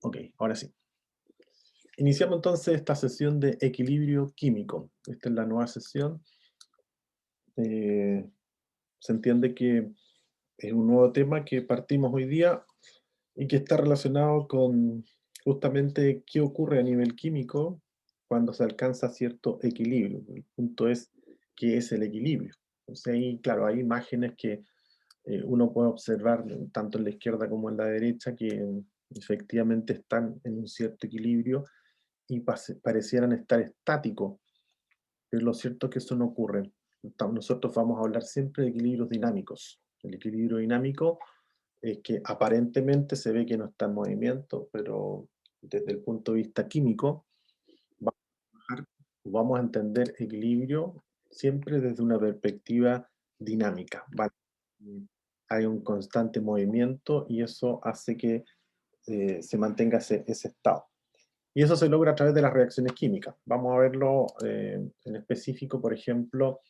Ok, ahora sí. Iniciamos entonces esta sesión de equilibrio químico. Esta es la nueva sesión. Eh, Se entiende que es un nuevo tema que partimos hoy día y que está relacionado con justamente qué ocurre a nivel químico cuando se alcanza cierto equilibrio. El punto es qué es el equilibrio. Entonces ahí, claro, hay imágenes que uno puede observar tanto en la izquierda como en la derecha que efectivamente están en un cierto equilibrio y parecieran estar estáticos, pero lo cierto es que eso no ocurre. Nosotros vamos a hablar siempre de equilibrios dinámicos. El equilibrio dinámico es que aparentemente se ve que no está en movimiento, pero desde el punto de vista químico vamos a, vamos a entender equilibrio siempre desde una perspectiva dinámica. Hay un constante movimiento y eso hace que se mantenga ese estado. Y eso se logra a través de las reacciones químicas. Vamos a verlo en específico, por ejemplo,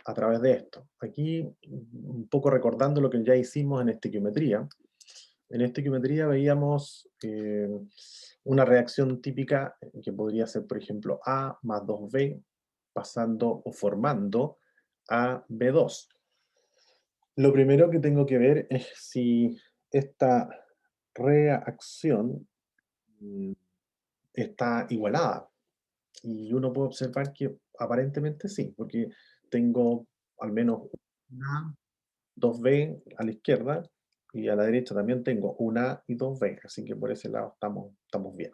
a través de esto. Aquí, un poco recordando lo que ya hicimos en estequiometría. En estequiometría veíamos una reacción típica que podría ser, por ejemplo, A más 2B pasando o formando a B2. Lo primero que tengo que ver es si esta reacción mm, está igualada. Y uno puede observar que aparentemente sí, porque tengo al menos una, dos B a la izquierda y a la derecha también tengo una A y dos B, así que por ese lado estamos bien.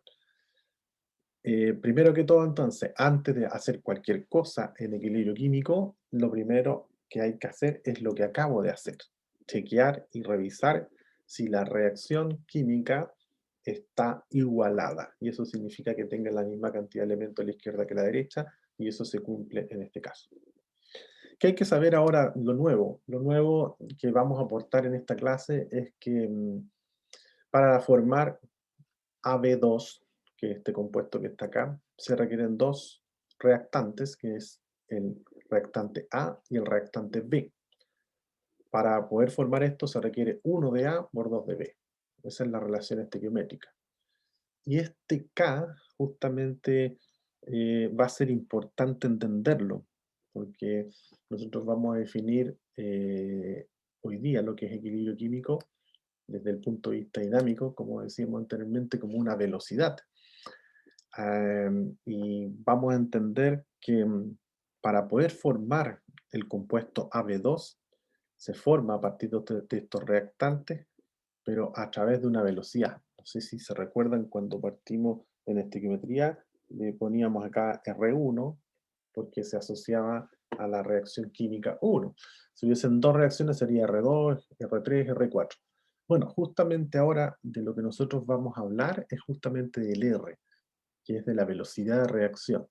Primero que todo, entonces, antes de hacer cualquier cosa en equilibrio químico, lo primero que hay que hacer es lo que acabo de hacer, chequear y revisar si la reacción química está igualada. Y eso significa que tenga la misma cantidad de elementos a la izquierda que a la derecha, y eso se cumple en este caso. ¿Qué hay que saber ahora? Lo nuevo. Lo nuevo que vamos a aportar en esta clase es que para formar AB2, que es este compuesto que está acá, se requieren dos reactantes, que es el reactante A y el reactante B. Para poder formar esto se requiere 1 de A por 2 de B. Esa es la relación estequiométrica. Y este K justamente va a ser importante entenderlo, porque nosotros vamos a definir hoy día lo que es equilibrio químico desde el punto de vista dinámico, como decíamos anteriormente, como una velocidad. Y vamos a entender que para poder formar el compuesto AB2, se forma a partir de estos reactantes, pero a través de una velocidad. No sé si se recuerdan cuando partimos en estequiometría, le poníamos acá R1 porque se asociaba a la reacción química 1. Si hubiesen dos reacciones sería R2, R3, R4. Bueno, justamente ahora de lo que nosotros vamos a hablar es justamente del R, que es de la velocidad de reacción.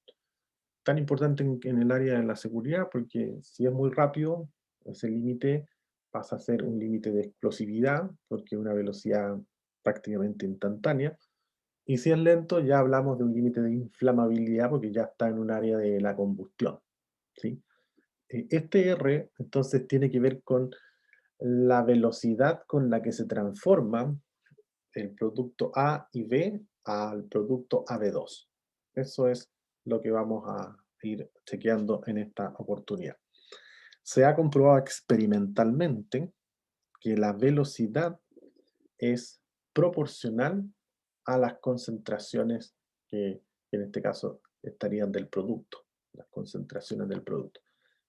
Tan importante en el área de la seguridad porque si es muy rápido, ese límite pasa a ser un límite de explosividad porque es una velocidad prácticamente instantánea. Y si es lento, ya hablamos de un límite de inflamabilidad porque ya está en un área de la combustión, ¿sí? Este R entonces tiene que ver con la velocidad con la que se transforma el producto A y B al producto AB2. Eso es lo que vamos a ir chequeando en esta oportunidad. Se ha comprobado experimentalmente que la velocidad es proporcional a las concentraciones que en este caso estarían del producto, las concentraciones del producto.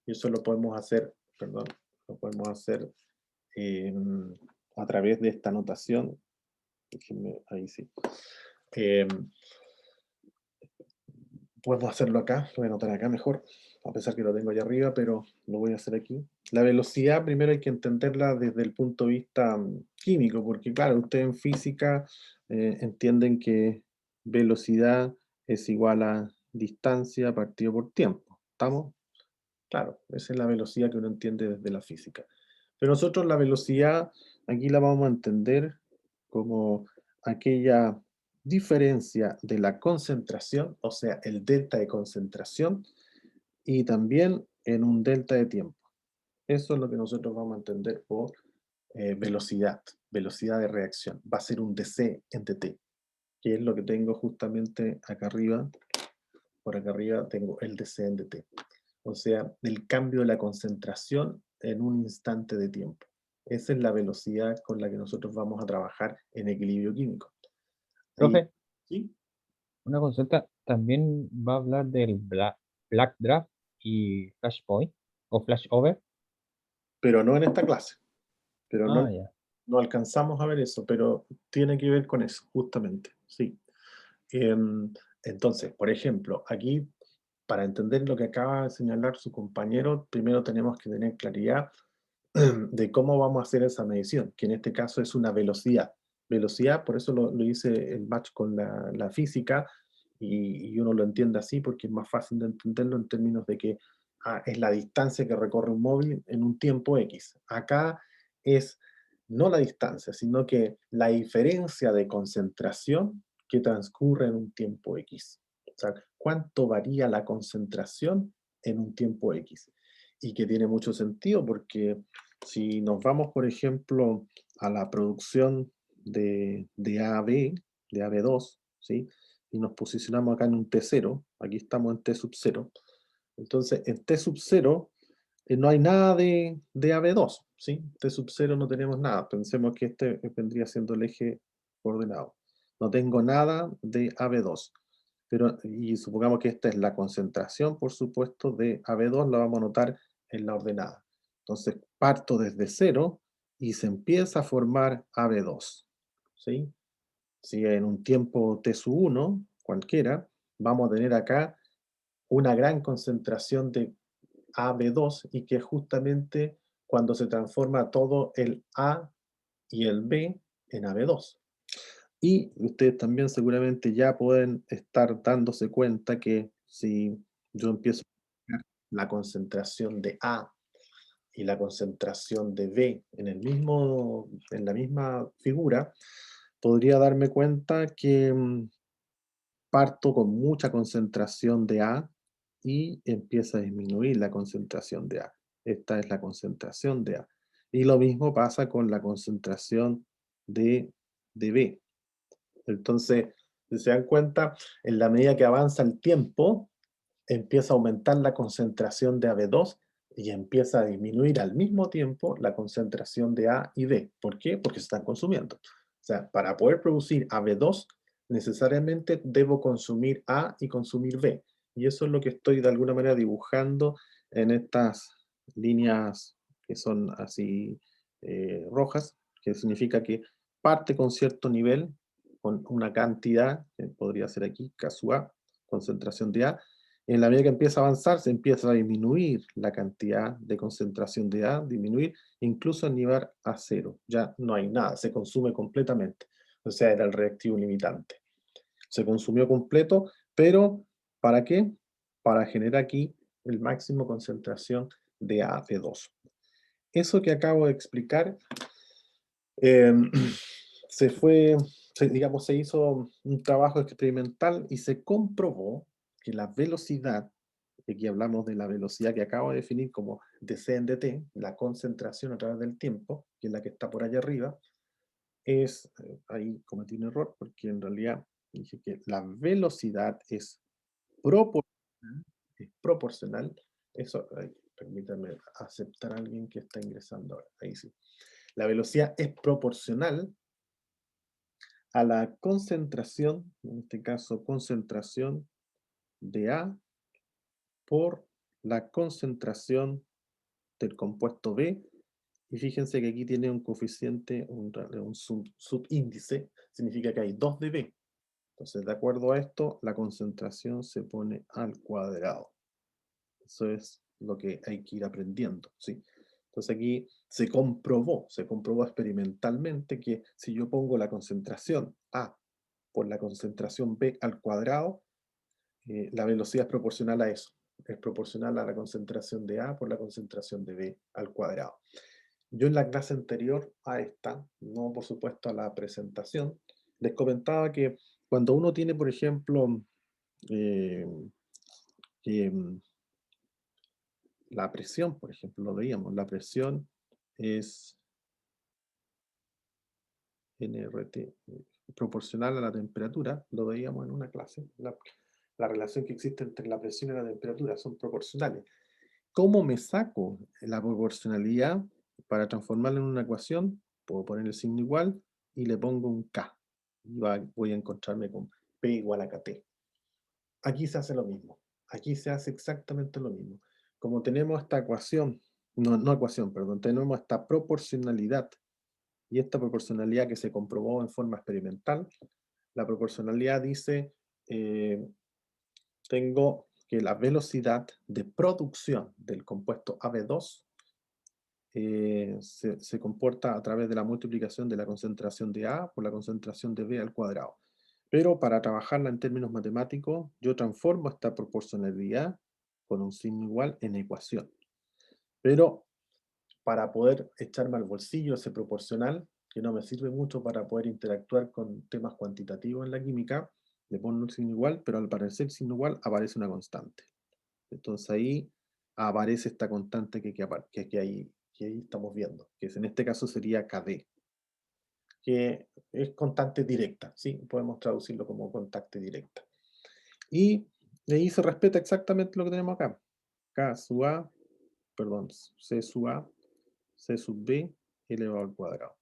Y eso lo podemos hacer, perdón, lo podemos hacer eh, a través de esta notación. Déjenme, ahí sí. Eh, Podemos hacerlo acá, lo voy a anotar acá mejor, a pesar que lo tengo allá arriba, pero lo voy a hacer aquí. La velocidad primero hay que entenderla desde el punto de vista químico, porque claro, ustedes en física entienden que velocidad es igual a distancia partido por tiempo. ¿Estamos? Claro, esa es la velocidad que uno entiende desde la física. Pero nosotros la velocidad aquí la vamos a entender como aquella diferencia de la concentración, o sea, el delta de concentración, y también en un delta de tiempo. Eso es lo que nosotros vamos a entender por velocidad, velocidad de reacción. Va a ser un dc en dt. que es lo que tengo justamente acá arriba. Por acá arriba tengo el DC en DT. O sea, el cambio de la concentración en un instante de tiempo. Esa es la velocidad con la que nosotros vamos a trabajar en equilibrio químico. Y, Profe, ¿sí? una consulta, ¿también va a hablar del Black Draft y Flashpoint o Flashover? Pero no en esta clase. Pero Ah, no, ya. no alcanzamos a ver eso, pero tiene que ver con eso, justamente. Sí. Em, entonces, por ejemplo, aquí, para entender lo que acaba de señalar su compañero, primero tenemos que tener claridad de cómo vamos a hacer esa medición, que en este caso es una velocidad. Velocidad, por eso lo hice el match con la física, y uno lo entiende así porque es más fácil de entenderlo en términos de que es la distancia que recorre un móvil en un tiempo X. Acá es no la distancia, sino que la diferencia de concentración que transcurre en un tiempo X. O sea, cuánto varía la concentración en un tiempo X. Y que tiene mucho sentido porque si nos vamos, por ejemplo, a la producción de AB, de AB2, ¿sí? Y nos posicionamos acá en un T0, aquí estamos en T sub 0. Entonces, en T sub 0 no hay nada de AB2, ¿sí? T sub 0 no tenemos nada. Pensemos que este vendría siendo el eje coordenado. No tengo nada de AB2. Pero, y supongamos que esta es la concentración, por supuesto, de AB2, la vamos a anotar en la ordenada. Entonces, parto desde 0 y se empieza a formar AB2, ¿sí? Si en un tiempo T sub 1, cualquiera, vamos a tener acá una gran concentración de AB2 y que es justamente cuando se transforma todo el A y el B en AB2. Y ustedes también seguramente ya pueden estar dándose cuenta que si yo empiezo a buscar la concentración de A y la concentración de B en la misma figura, podría darme cuenta que parto con mucha concentración de A y empieza a disminuir la concentración de A. Esta es la concentración de A. Y lo mismo pasa con la concentración de B. Entonces, si se dan cuenta, en la medida que avanza el tiempo, empieza a aumentar la concentración de AB2 y empieza a disminuir al mismo tiempo la concentración de A y B. ¿Por qué? Porque se están consumiendo. O sea, para poder producir AB2, necesariamente debo consumir A y consumir B. Y eso es lo que estoy de alguna manera dibujando en estas líneas que son así rojas, que significa que parte con cierto nivel, con una cantidad, que podría ser aquí, caso A, concentración de A. En la medida que empieza a avanzar, se empieza a disminuir la cantidad de concentración de A, disminuir, incluso a nivel a cero. Ya no hay nada, se consume completamente. O sea, era el reactivo limitante. Se consumió completo, pero ¿para qué? Para generar aquí el máximo concentración de AB2. Eso que acabo de explicar eh, se fue, digamos, se hizo un trabajo experimental y se comprobó que la velocidad, y aquí hablamos de la velocidad que acabo de definir como dc en dt, la concentración a través del tiempo, que es la que está por allá arriba, ahí cometí un error porque en realidad dije que la velocidad proporcional, es proporcional, eso, permítanme aceptar a alguien que está ingresando ahora, ahí sí. La velocidad es proporcional a la concentración, en este caso concentración de A por la concentración del compuesto B. Y fíjense que aquí tiene un coeficiente, un subíndice, significa que hay 2 de B. Entonces, de acuerdo a esto, la concentración se pone al cuadrado. Eso es lo que hay que ir aprendiendo, ¿sí? Entonces aquí se comprobó experimentalmente que si yo pongo la concentración A por la concentración B al cuadrado, la velocidad es proporcional a eso. Es proporcional a la concentración de A por la concentración de B al cuadrado. Yo en la clase anterior a esta, no por supuesto a la presentación, les comentaba que cuando uno tiene, por ejemplo, eh, que la presión, por ejemplo, lo veíamos, la presión es NRT, proporcional a la temperatura, lo veíamos en una clase, la relación que existe entre la presión y la temperatura son proporcionales. ¿Cómo me saco la proporcionalidad para transformarla en una ecuación? Puedo poner el signo igual y le pongo un K. Y voy a encontrarme con P igual a KT. Aquí se hace lo mismo. Aquí se hace exactamente lo mismo. Como tenemos esta ecuación, no ecuación, perdón, tenemos esta proporcionalidad y esta proporcionalidad que se comprobó en forma experimental, la proporcionalidad dice, tengo que la velocidad de producción del compuesto AB2 se comporta a través de la multiplicación de la concentración de A por la concentración de B al cuadrado. Pero para trabajarla en términos matemáticos, yo transformo esta proporcionalidad con un signo igual en ecuación. Pero para poder echarme al bolsillo ese proporcional, que no me sirve mucho para poder interactuar con temas cuantitativos en la química, le pongo un signo igual, pero al aparecer signo igual aparece una constante. Entonces ahí aparece esta constante que ahí estamos viendo, que en este caso sería KD, que es constante directa, ¿sí? Podemos traducirlo como constante directa. Y de ahí se respeta exactamente lo que tenemos acá. K sub A, perdón, C sub A, C sub B elevado al cuadrado.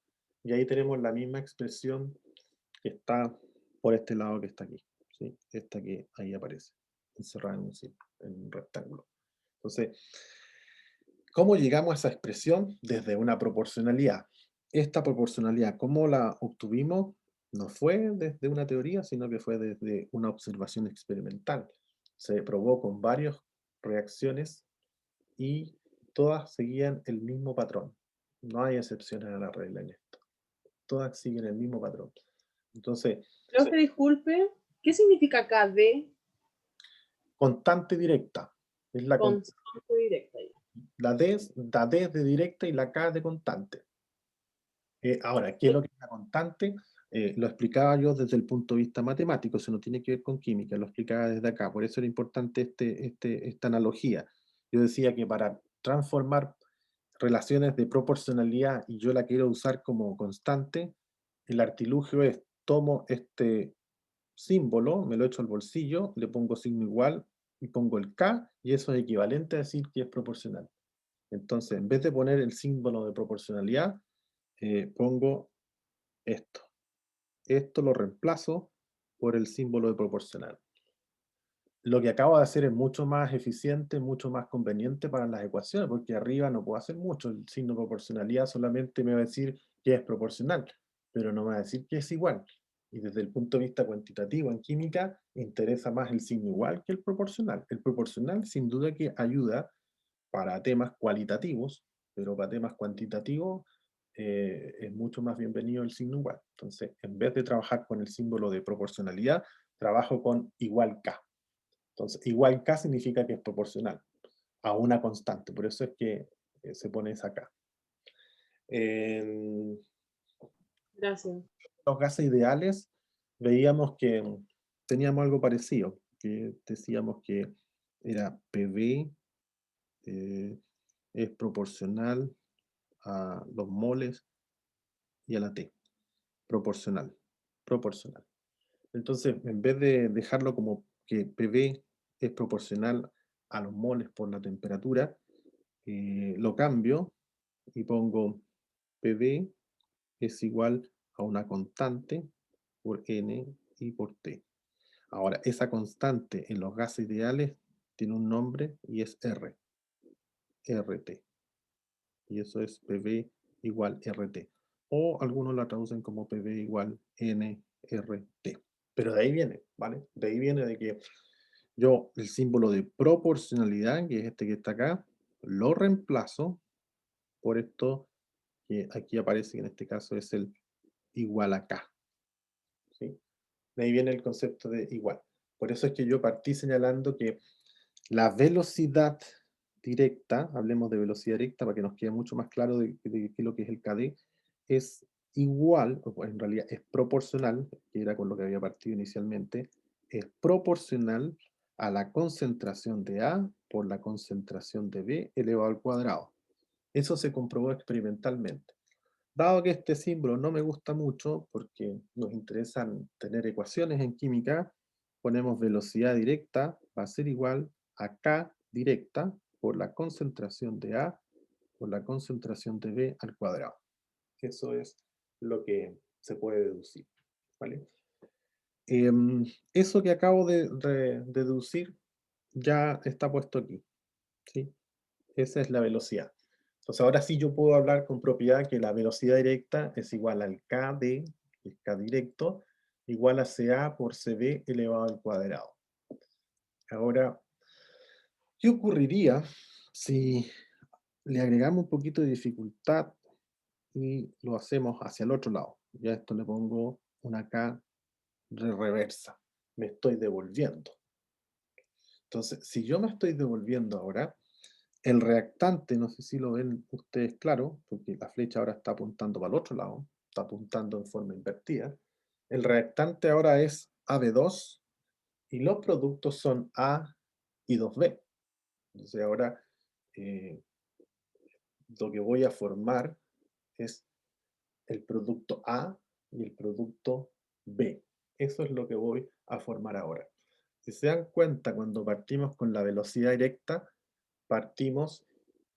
Y ahí tenemos la misma expresión que está por este lado que está aquí, ¿sí? Esta que ahí aparece, encerrada en un rectángulo. Entonces, ¿cómo llegamos a esa expresión? Desde una proporcionalidad. Esta proporcionalidad, ¿cómo la obtuvimos? No fue desde una teoría, sino que fue desde una observación experimental. Se probó con varias reacciones y todas seguían el mismo patrón. No hay excepciones a la regla en esto. Todas siguen el mismo patrón. Entonces, Profe, disculpe, ¿qué significa KD? constante directa. Es Constante directa. la D es de directa y la K es de constante. Ahora, ¿qué es lo que es la constante? Lo explicaba yo desde el punto de vista matemático, eso no tiene que ver con química, lo explicaba desde acá, por eso era importante esta analogía. Yo decía que para transformar relaciones de proporcionalidad y yo la quiero usar como constante, el artilugio es, tomo este símbolo, me lo echo al bolsillo, le pongo signo igual y pongo el K y eso es equivalente a decir que es proporcional. Entonces, en vez de poner el símbolo de proporcionalidad, pongo esto. Esto lo reemplazo por el símbolo de proporcional. Lo que acabo de hacer es mucho más eficiente, mucho más conveniente para las ecuaciones, porque arriba no puedo hacer mucho. El signo de proporcionalidad solamente me va a decir que es proporcional, pero no me va a decir que es igual. Y desde el punto de vista cuantitativo en química, interesa más el signo igual que el proporcional. El proporcional sin duda que ayuda para temas cualitativos, pero para temas cuantitativos es mucho más bienvenido el signo igual. Entonces, en vez de trabajar con el símbolo de proporcionalidad, trabajo con igual K. Entonces, igual K significa que es proporcional a una constante, por eso es que se pone esa K. En Gracias. los gases ideales veíamos que teníamos algo parecido, que decíamos que era PV, es proporcional a los moles y a la T. Proporcional. Proporcional. Entonces, en vez de dejarlo como que PV es proporcional a los moles por la temperatura, lo cambio y pongo PV es igual a una constante por N y por T. Ahora, esa constante en los gases ideales tiene un nombre y es R, RT. Y eso es PV igual RT. O algunos la traducen como PV igual NRT. Pero de ahí viene, ¿vale? De ahí viene de que yo el símbolo de proporcionalidad, que es este que está acá, lo reemplazo por esto que aquí aparece, que en este caso es el igual a K. ¿Sí? De ahí viene el concepto de igual. Por eso es que yo partí señalando que la velocidad directa, hablemos de velocidad directa para que nos quede mucho más claro de qué es lo que es el KD, es igual, o en realidad es proporcional, que era con lo que había partido inicialmente, es proporcional a la concentración de A por la concentración de B elevado al cuadrado. Eso se comprobó experimentalmente. dado que este símbolo no me gusta mucho, porque nos interesan tener ecuaciones en química, ponemos velocidad directa, va a ser igual a K directa por la concentración de A por la concentración de B al cuadrado. Eso es lo que se puede deducir, ¿vale? Eso que acabo de deducir ya está puesto aquí, ¿sí? Esa es la velocidad. Entonces ahora sí yo puedo hablar con propiedad que la velocidad directa es igual al KD, el K directo, igual a CA por CB elevado al cuadrado. Ahora, ¿qué ocurriría si le agregamos un poquito de dificultad y lo hacemos hacia el otro lado? Ya esto le pongo una K de reversa. Me estoy devolviendo. Entonces, si yo me estoy devolviendo ahora, el reactante, no sé si lo ven ustedes claro, porque la flecha ahora está apuntando para el otro lado, está apuntando en forma invertida. El reactante ahora es AB2 y los productos son A y 2B. Entonces ahora lo que voy a formar es el producto A y el producto B. Eso es lo que voy a formar ahora. Si se dan cuenta, cuando partimos con la velocidad directa, partimos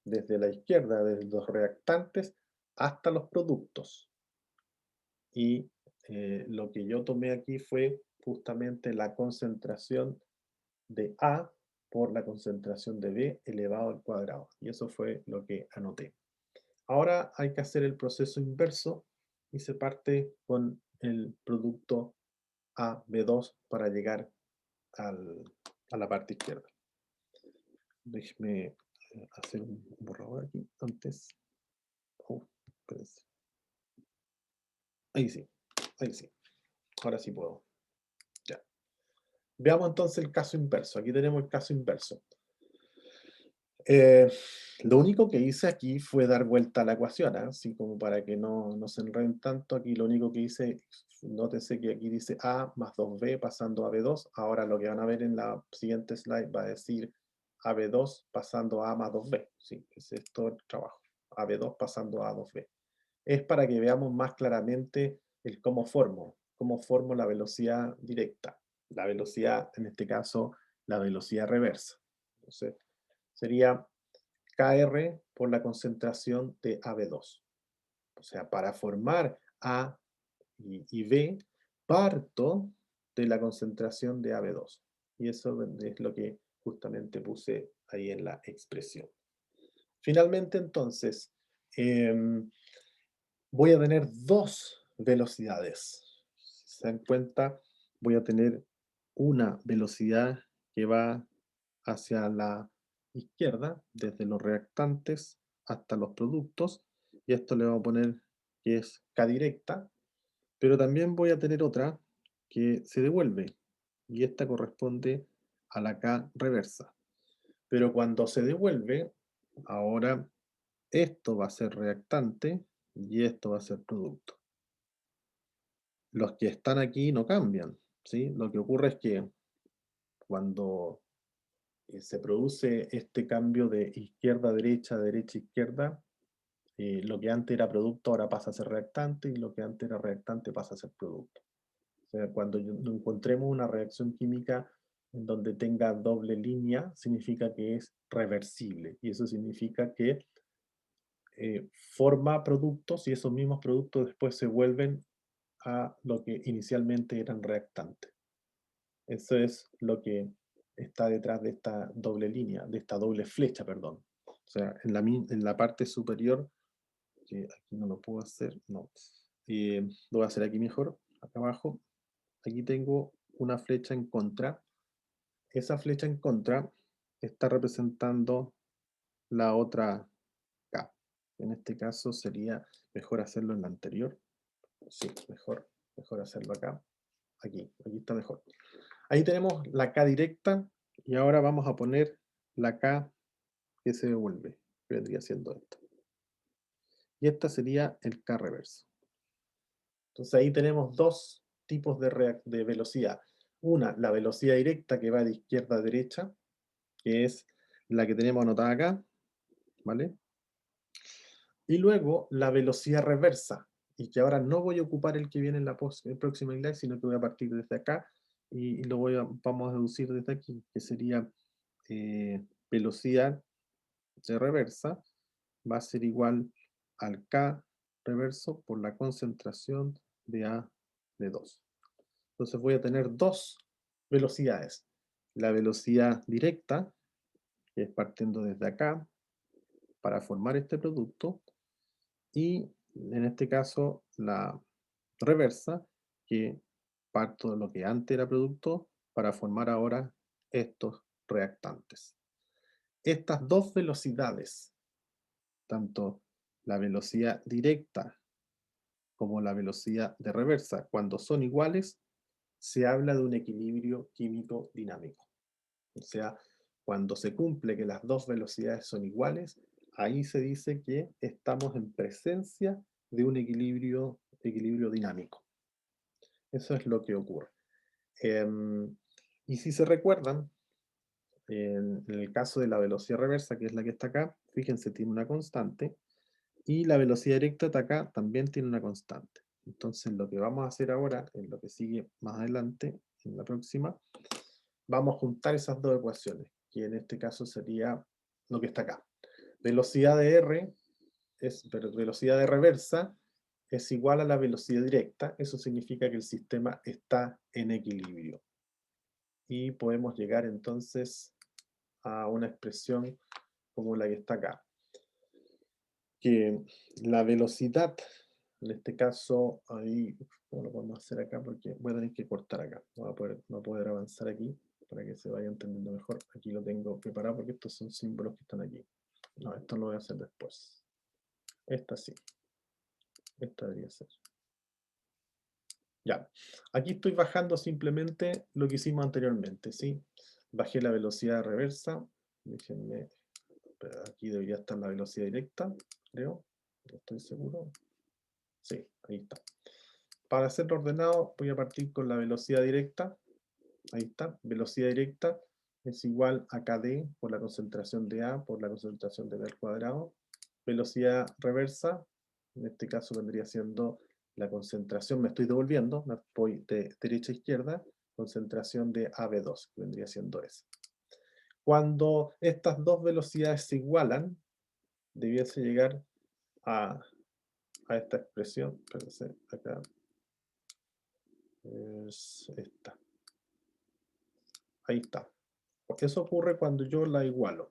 desde la izquierda, desde los reactantes hasta los productos. Y lo que yo tomé aquí fue justamente la concentración de A por la concentración de B elevado al cuadrado. Y eso fue lo que anoté. Ahora hay que hacer el proceso inverso y se parte con el producto AB2 para llegar a la parte izquierda. Déjeme hacer un borrador aquí antes. Espérense. Ahí sí, ahí sí. Ahora sí puedo. Ya. Veamos entonces el caso inverso. Aquí tenemos el caso inverso. Lo único que hice aquí fue dar vuelta a la ecuación, así como para que no se enreden tanto. Aquí lo único que hice, nótese que aquí dice A más 2B pasando a B2. Ahora lo que van a ver en la siguiente slide va a decir AB2 pasando a A más 2B. Sí, ese es todo el trabajo. AB2 pasando a A2B. Es para que veamos más claramente el cómo formo la velocidad directa. La velocidad, en este caso, la velocidad reversa. Entonces, sería Kr por la concentración de AB2. O sea, para formar A y B, parto de la concentración de AB2. Y eso es lo que justamente puse ahí en la expresión. Finalmente, entonces, voy a tener dos velocidades. Si se dan cuenta, voy a tener una velocidad que va hacia la izquierda, desde los reactantes hasta los productos, y esto le vamos a poner que es K directa, pero también voy a tener otra que se devuelve, y esta corresponde a la K reversa. Pero cuando se devuelve, ahora esto va a ser reactante y esto va a ser producto. Los que están aquí no cambian, ¿sí? Lo que ocurre es que cuando se produce este cambio de izquierda a derecha, derecha a izquierda, lo que antes era producto ahora pasa a ser reactante y lo que antes era reactante pasa a ser producto. O sea, cuando encontremos una reacción química en donde tenga doble línea, significa que es reversible y eso significa que forma productos y esos mismos productos después se vuelven a lo que inicialmente eran reactantes. Eso es lo que está detrás de esta doble línea, de esta doble flecha, perdón. O sea, en la parte superior, que aquí no lo puedo hacer, no. Lo voy a hacer aquí mejor, acá abajo. Aquí tengo una flecha en contra. Esa flecha en contra está representando la otra K. En este caso sería mejor hacerlo en la anterior. Sí, mejor hacerlo acá. Aquí está mejor. Ahí tenemos la K directa y ahora vamos a poner la K que se devuelve, que vendría siendo esta. Y esta sería el K reverso. Entonces ahí tenemos dos tipos de velocidad. Una, la velocidad directa que va de izquierda a derecha, que es la que tenemos anotada acá, ¿vale? Y luego la velocidad reversa, y que ahora no voy a ocupar el que viene en la próxima slide, sino que voy a partir desde acá, y lo vamos a deducir desde aquí, que sería velocidad de reversa, va a ser igual al K reverso por la concentración de A de 2. Entonces voy a tener dos velocidades. La velocidad directa, que es partiendo desde acá, para formar este producto, y en este caso la reversa, que parto de lo que antes era producto, para formar ahora estos reactantes. Estas dos velocidades, tanto la velocidad directa como la velocidad de reversa, cuando son iguales, se habla de un equilibrio químico dinámico. O sea, cuando se cumple que las dos velocidades son iguales, ahí se dice que estamos en presencia de un equilibrio dinámico. Eso es lo que ocurre. Y si se recuerdan, en el caso de la velocidad reversa, que es la que está acá, fíjense, tiene una constante, y la velocidad directa de acá también tiene una constante. Entonces lo que vamos a hacer ahora, en lo que sigue más adelante, en la próxima, vamos a juntar esas dos ecuaciones, que en este caso sería lo que está acá. Velocidad de R, velocidad de reversa, es igual a la velocidad directa. Eso significa que el sistema está en equilibrio. Y podemos llegar entonces a una expresión como la que está acá. Que la velocidad, en este caso, ahí, ¿cómo lo podemos hacer acá? Porque voy a tener que cortar acá. No voy a poder avanzar aquí para que se vaya entendiendo mejor. Aquí lo tengo preparado porque estos son símbolos que están aquí. No, esto lo voy a hacer después. Esta sí. Esta debería ser. Ya. Aquí estoy bajando simplemente lo que hicimos anteriormente, ¿sí? Bajé la velocidad reversa. Déjenme. Aquí debería estar la velocidad directa, creo. No estoy seguro. Sí, ahí está. Para hacerlo ordenado, voy a partir con la velocidad directa. Ahí está. Velocidad directa es igual a KD por la concentración de A por la concentración de B al cuadrado. Velocidad reversa, en este caso vendría siendo la concentración, me estoy devolviendo, me voy de derecha a izquierda, concentración de AB2, que vendría siendo esa. Cuando estas dos velocidades se igualan, debiese llegar a esta expresión, espérense, acá, es esta. Ahí está. Porque eso ocurre cuando yo la igualo.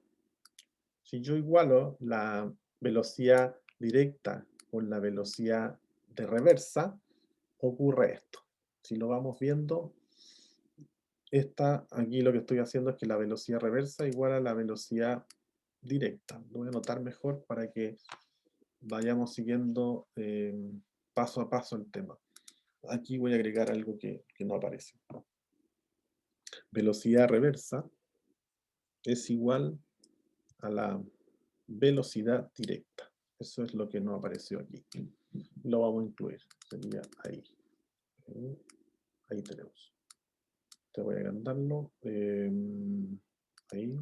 Si yo igualo la velocidad directa con la velocidad de reversa, ocurre esto. Si lo vamos viendo, aquí lo que estoy haciendo es que la velocidad reversa iguala a la velocidad directa. Lo voy a anotar mejor para que vayamos siguiendo paso a paso el tema. Aquí voy a agregar algo que no aparece. Velocidad reversa es igual a la velocidad directa. Eso es lo que no apareció aquí. Lo vamos a incluir. Sería ahí. Ahí tenemos. Te voy a agrandarlo. Ahí.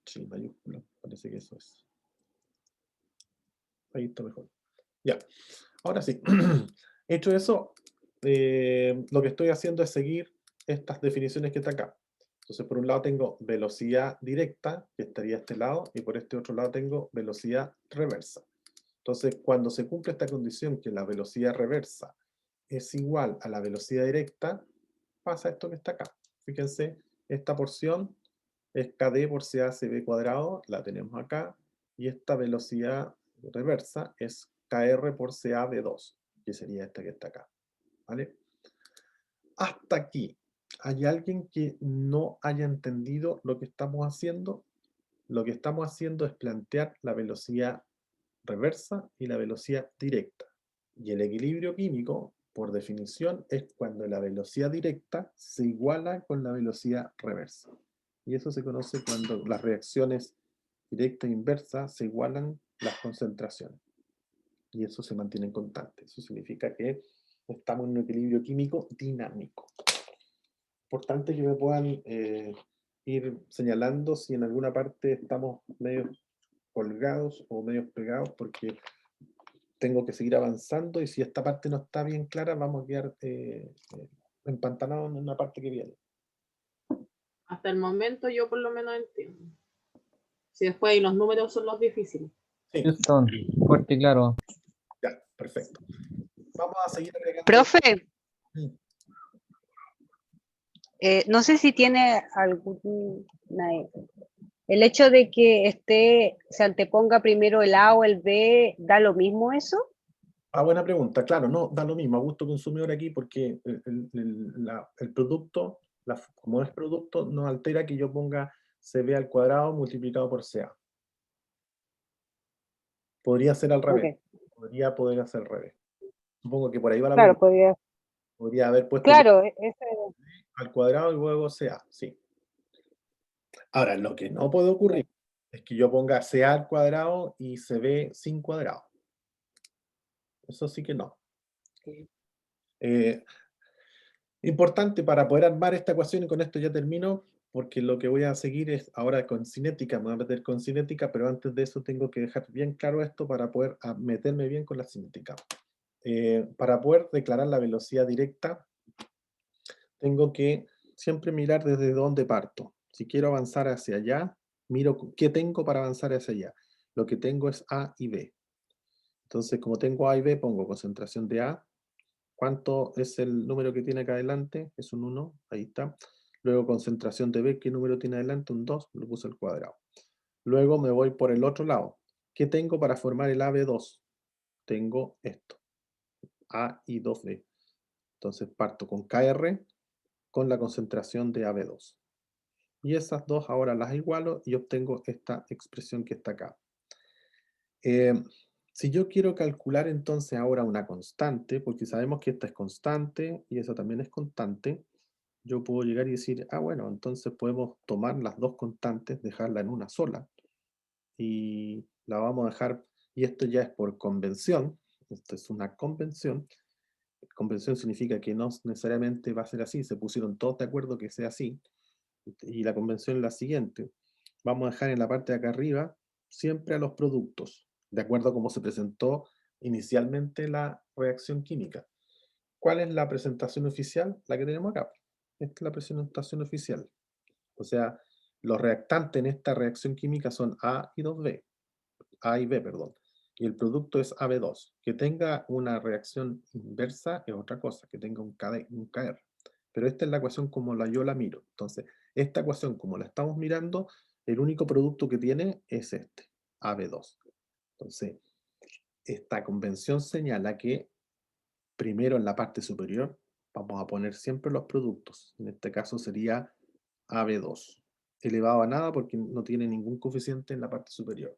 Sí, mayúscula. Parece que eso es. Ahí está mejor. Ya. Ahora sí. Hecho eso, lo que estoy haciendo es seguir estas definiciones que está acá. Entonces, por un lado tengo velocidad directa, que estaría a este lado, y por este otro lado tengo velocidad reversa. Entonces, cuando se cumple esta condición, que la velocidad reversa es igual a la velocidad directa, pasa esto que está acá. Fíjense, esta porción es KD por CA/CB cuadrado, la tenemos acá, y esta velocidad reversa es KR por CA/V2, que sería esta que está acá. ¿Vale? Hasta aquí, ¿hay alguien que no haya entendido lo que estamos haciendo? Lo que estamos haciendo es plantear la velocidad reversa y la velocidad directa. Y el equilibrio químico, por definición, es cuando la velocidad directa se iguala con la velocidad reversa. Y eso se conoce cuando las reacciones directa e inversa se igualan las concentraciones. Y eso se mantiene constante. Eso significa que estamos en un equilibrio químico dinámico. Importante que me puedan ir señalando si en alguna parte estamos medio colgados o medios pegados porque tengo que seguir avanzando y si esta parte no está bien clara, vamos a quedar empantanados en una parte que viene. Hasta el momento yo por lo menos entiendo. Si después ahí los números son los difíciles. Sí, Houston, fuerte y claro. ya, perfecto. Vamos a seguir agregando. Profe, Mm. no sé si tiene el hecho de que se anteponga primero el A o el B, ¿da lo mismo eso? Ah, buena pregunta. Claro, no, da lo mismo a gusto consumidor aquí porque el producto, como es producto, no altera que yo ponga CB al cuadrado multiplicado por CA. Podría ser al revés. Ok, Podría poder hacer al revés. Supongo que por ahí va la claro, pregunta. Podría haber puesto claro, al cuadrado y luego CA, sí. Ahora, lo que no puede ocurrir es que yo ponga CA al cuadrado y CB sin cuadrado. Eso sí que no. Importante para poder armar esta ecuación, y con esto ya termino, porque lo que voy a seguir es ahora con cinética, me voy a meter con cinética, pero antes de eso tengo que dejar bien claro esto para poder meterme bien con la cinética. Para poder declarar la velocidad directa, tengo que siempre mirar desde dónde parto. Si quiero avanzar hacia allá, miro qué tengo para avanzar hacia allá. Lo que tengo es A y B. Entonces, como tengo A y B, pongo concentración de A. ¿Cuánto es el número que tiene acá adelante? Es un 1, ahí está. Luego concentración de B, ¿qué número tiene adelante? Un 2, lo puse al cuadrado. Luego me voy por el otro lado. ¿Qué tengo para formar el AB2? Tengo esto, A y 2B. Entonces parto con KR con la concentración de AB2. Y esas dos ahora las igualo y obtengo esta expresión que está acá. Si yo quiero calcular entonces ahora una constante, porque sabemos que esta es constante y esa también es constante, yo puedo llegar y decir, bueno, entonces podemos tomar las dos constantes, dejarla en una sola, y la vamos a dejar, y esto ya es por convención, esto es una convención. Convención significa que no necesariamente va a ser así, se pusieron todos de acuerdo que sea así, y la convención es la siguiente. Vamos a dejar en la parte de acá arriba siempre a los productos, de acuerdo a cómo se presentó inicialmente la reacción química. ¿Cuál es la presentación oficial? La que tenemos acá. Esta es la presentación oficial. O sea, los reactantes en esta reacción química son A y 2B. A y B, perdón. Y el producto es AB2. Que tenga una reacción inversa es otra cosa, que tenga un KR. Pero esta es la ecuación como yo la miro. Entonces, esta ecuación como la estamos mirando, el único producto que tiene es este, AB2. Entonces, esta convención señala que primero en la parte superior vamos a poner siempre los productos. En este caso sería AB2, elevado a nada porque no tiene ningún coeficiente en la parte superior.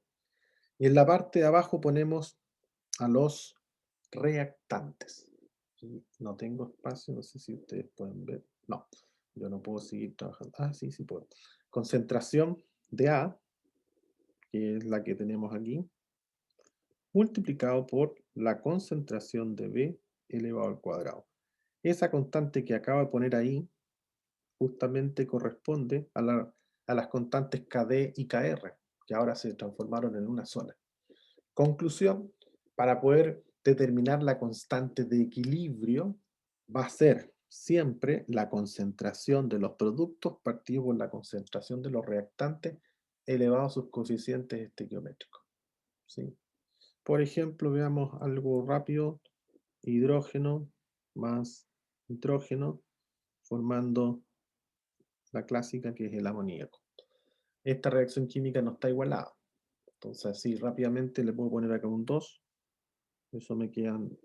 Y en la parte de abajo ponemos a los reactantes. No tengo espacio, no sé si ustedes pueden ver. No, yo no puedo seguir trabajando. Sí, sí puedo. Concentración de A, que es la que tenemos aquí, multiplicado por la concentración de B elevado al cuadrado. Esa constante que acabo de poner ahí justamente corresponde a las constantes KD y KR, que ahora se transformaron en una sola. Conclusión, para poder determinar la constante de equilibrio, va a ser siempre la concentración de los productos partido por la concentración de los reactantes elevado a sus coeficientes estequiométricos. ¿Sí? Por ejemplo, veamos algo rápido, hidrógeno más nitrógeno, formando la clásica que es el amoníaco. Esta reacción química no está igualada. Entonces, así rápidamente le puedo poner acá un 2. Eso me quedan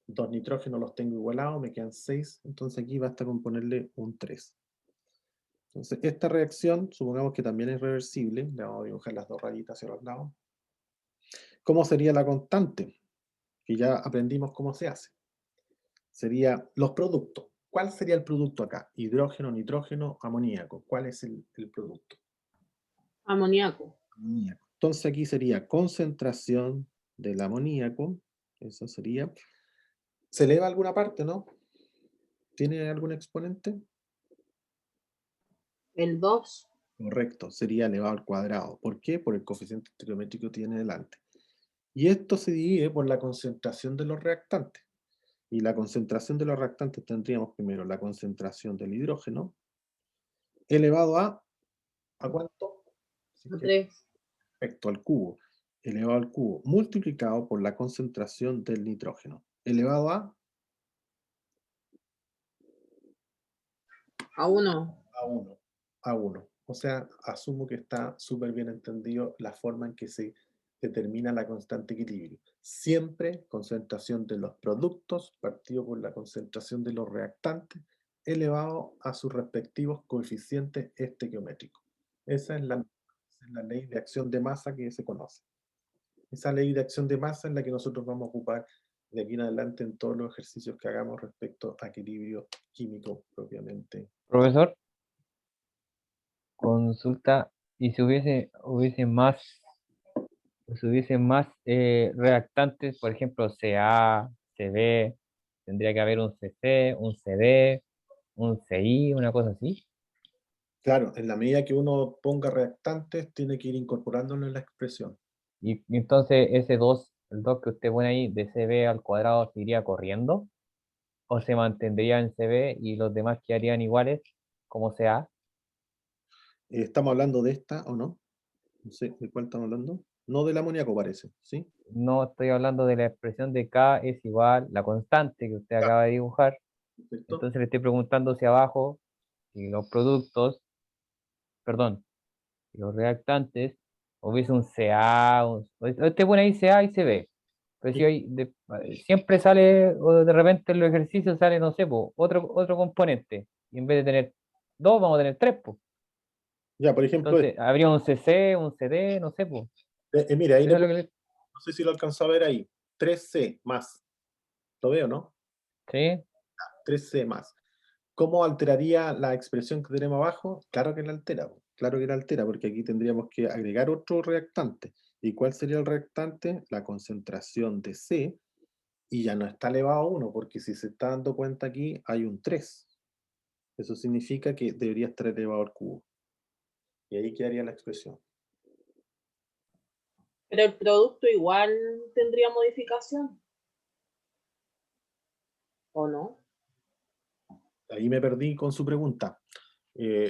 2 nitrógenos, los tengo igualados, me quedan 6. Entonces aquí basta con ponerle un 3. Entonces, esta reacción, supongamos que también es reversible. Le vamos a dibujar las dos rayitas hacia los lados. ¿Cómo sería la constante? Que ya aprendimos cómo se hace. Sería los productos. ¿Cuál sería el producto acá? Hidrógeno, nitrógeno, amoníaco. ¿Cuál es el producto? Amoníaco. Amoníaco. Entonces aquí sería concentración del amoníaco. Eso sería. ¿Se eleva alguna parte, no? ¿Tiene algún exponente? El 2. Correcto, sería elevado al cuadrado. ¿Por qué? Por el coeficiente estequiométrico que tiene delante. Y esto se divide por la concentración de los reactantes. Y la concentración de los reactantes tendríamos primero la concentración del hidrógeno elevado ¿a cuánto? Si es A que 3. respecto al cubo, elevado al cubo, multiplicado por la concentración del nitrógeno, elevado A 1. a 1. A 1. O sea, asumo que está súper bien entendido la forma en que se determina la constante de equilibrio. Siempre concentración de los productos partido por la concentración de los reactantes elevado a sus respectivos coeficientes estequiométricos. Esa es la ley de acción de masa que se conoce. Esa ley de acción de masa es la que nosotros vamos a ocupar de aquí en adelante en todos los ejercicios que hagamos respecto a equilibrio químico propiamente. Profesor, consulta, y si hubiese más reactantes, por ejemplo, Ca, Cb, tendría que haber un Cc, un Cd, un Ci, una cosa así. Claro, en la medida que uno ponga reactantes, tiene que ir incorporándolo en la expresión. Y entonces ese 2, el 2 que usted pone ahí de Cb al cuadrado, ¿se iría corriendo? ¿O se mantendría en Cb y los demás quedarían iguales como Ca? ¿Estamos hablando de esta o no? No sé, ¿de cuál estamos hablando? No del amoníaco parece, ¿sí? No estoy hablando de la expresión de K es igual, la constante que usted Ya, acaba de dibujar. perfecto. Entonces le estoy preguntando si abajo, si los productos, perdón, si los reactantes, hubiese un Ca, usted pone ahí Ca y Cb. Pero si Y- hay, siempre sale, o de repente en los ejercicios sale, no sé, po, otro componente. Y en vez de tener dos, vamos a tener tres, pues. Ya, por ejemplo, Entonces, habría un CC, un CD, no sé, pues. mira, ahí Eso es lo que no sé si lo alcanzó a ver ahí. 3C más. ¿Lo veo, no? ¿sí? 3C más. ¿Cómo alteraría la expresión que tenemos abajo? Claro que la altera, claro que la altera, porque aquí tendríamos que agregar otro reactante. ¿Y cuál sería el reactante? La concentración de C, y ya no está elevado a 1, porque si se está dando cuenta aquí, hay un 3. Eso significa que debería estar elevado al cubo. Y ahí quedaría la expresión. Pero el producto igual tendría modificación, ¿o no? Ahí me perdí con su pregunta.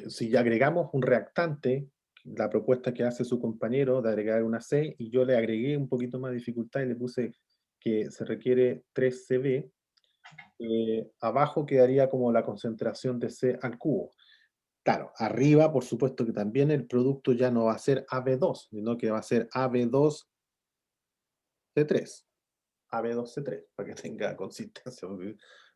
Si ya agregamos un reactante, la propuesta que hace su compañero de agregar una C, y yo le agregué un poquito más de dificultad y le puse que se requiere 3 CB, abajo quedaría como la concentración de C al cubo. Claro, arriba, por supuesto que también el producto ya no va a ser AB2, sino que va a ser AB2C3. AB2C3, para que tenga consistencia.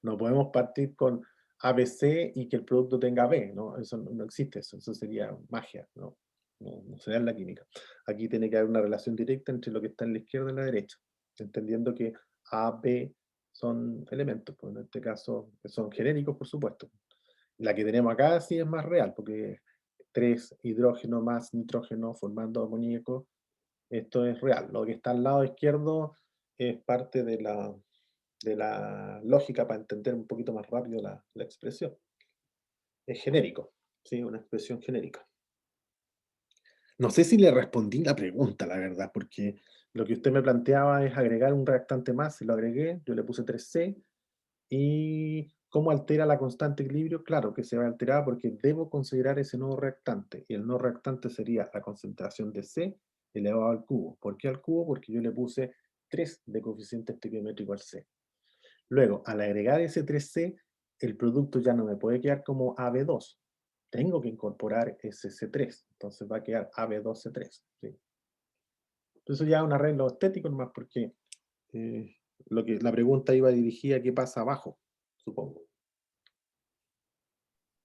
No podemos partir con ABC y que el producto tenga B, ¿no? Eso no existe, eso sería magia, ¿no? No se da en la química. Aquí tiene que haber una relación directa entre lo que está en la izquierda y la derecha, entendiendo que A, B son elementos, pues en este caso son genéricos, por supuesto. La que tenemos acá sí es más real, porque 3 hidrógeno más nitrógeno formando amoníaco, esto es real. Lo que está al lado izquierdo es parte de la lógica para entender un poquito más rápido la expresión. Es genérico, ¿sí? Una expresión genérica. No sé si le respondí la pregunta, la verdad, porque lo que usted me planteaba es agregar un reactante más, y lo agregué, yo le puse 3C, y ¿cómo altera la constante de equilibrio? Claro que se va a alterar porque debo considerar ese nuevo reactante, y el nuevo reactante sería la concentración de C elevado al cubo. ¿Por qué al cubo? Porque yo le puse 3 de coeficiente estequiométrico al C. Luego, al agregar ese 3C, el producto ya no me puede quedar como AB2. Tengo que incorporar ese C3. Entonces va a quedar AB2C3. ¿Sí? Entonces ya es un arreglo estético nomás, porque la pregunta iba dirigida a qué pasa abajo, supongo.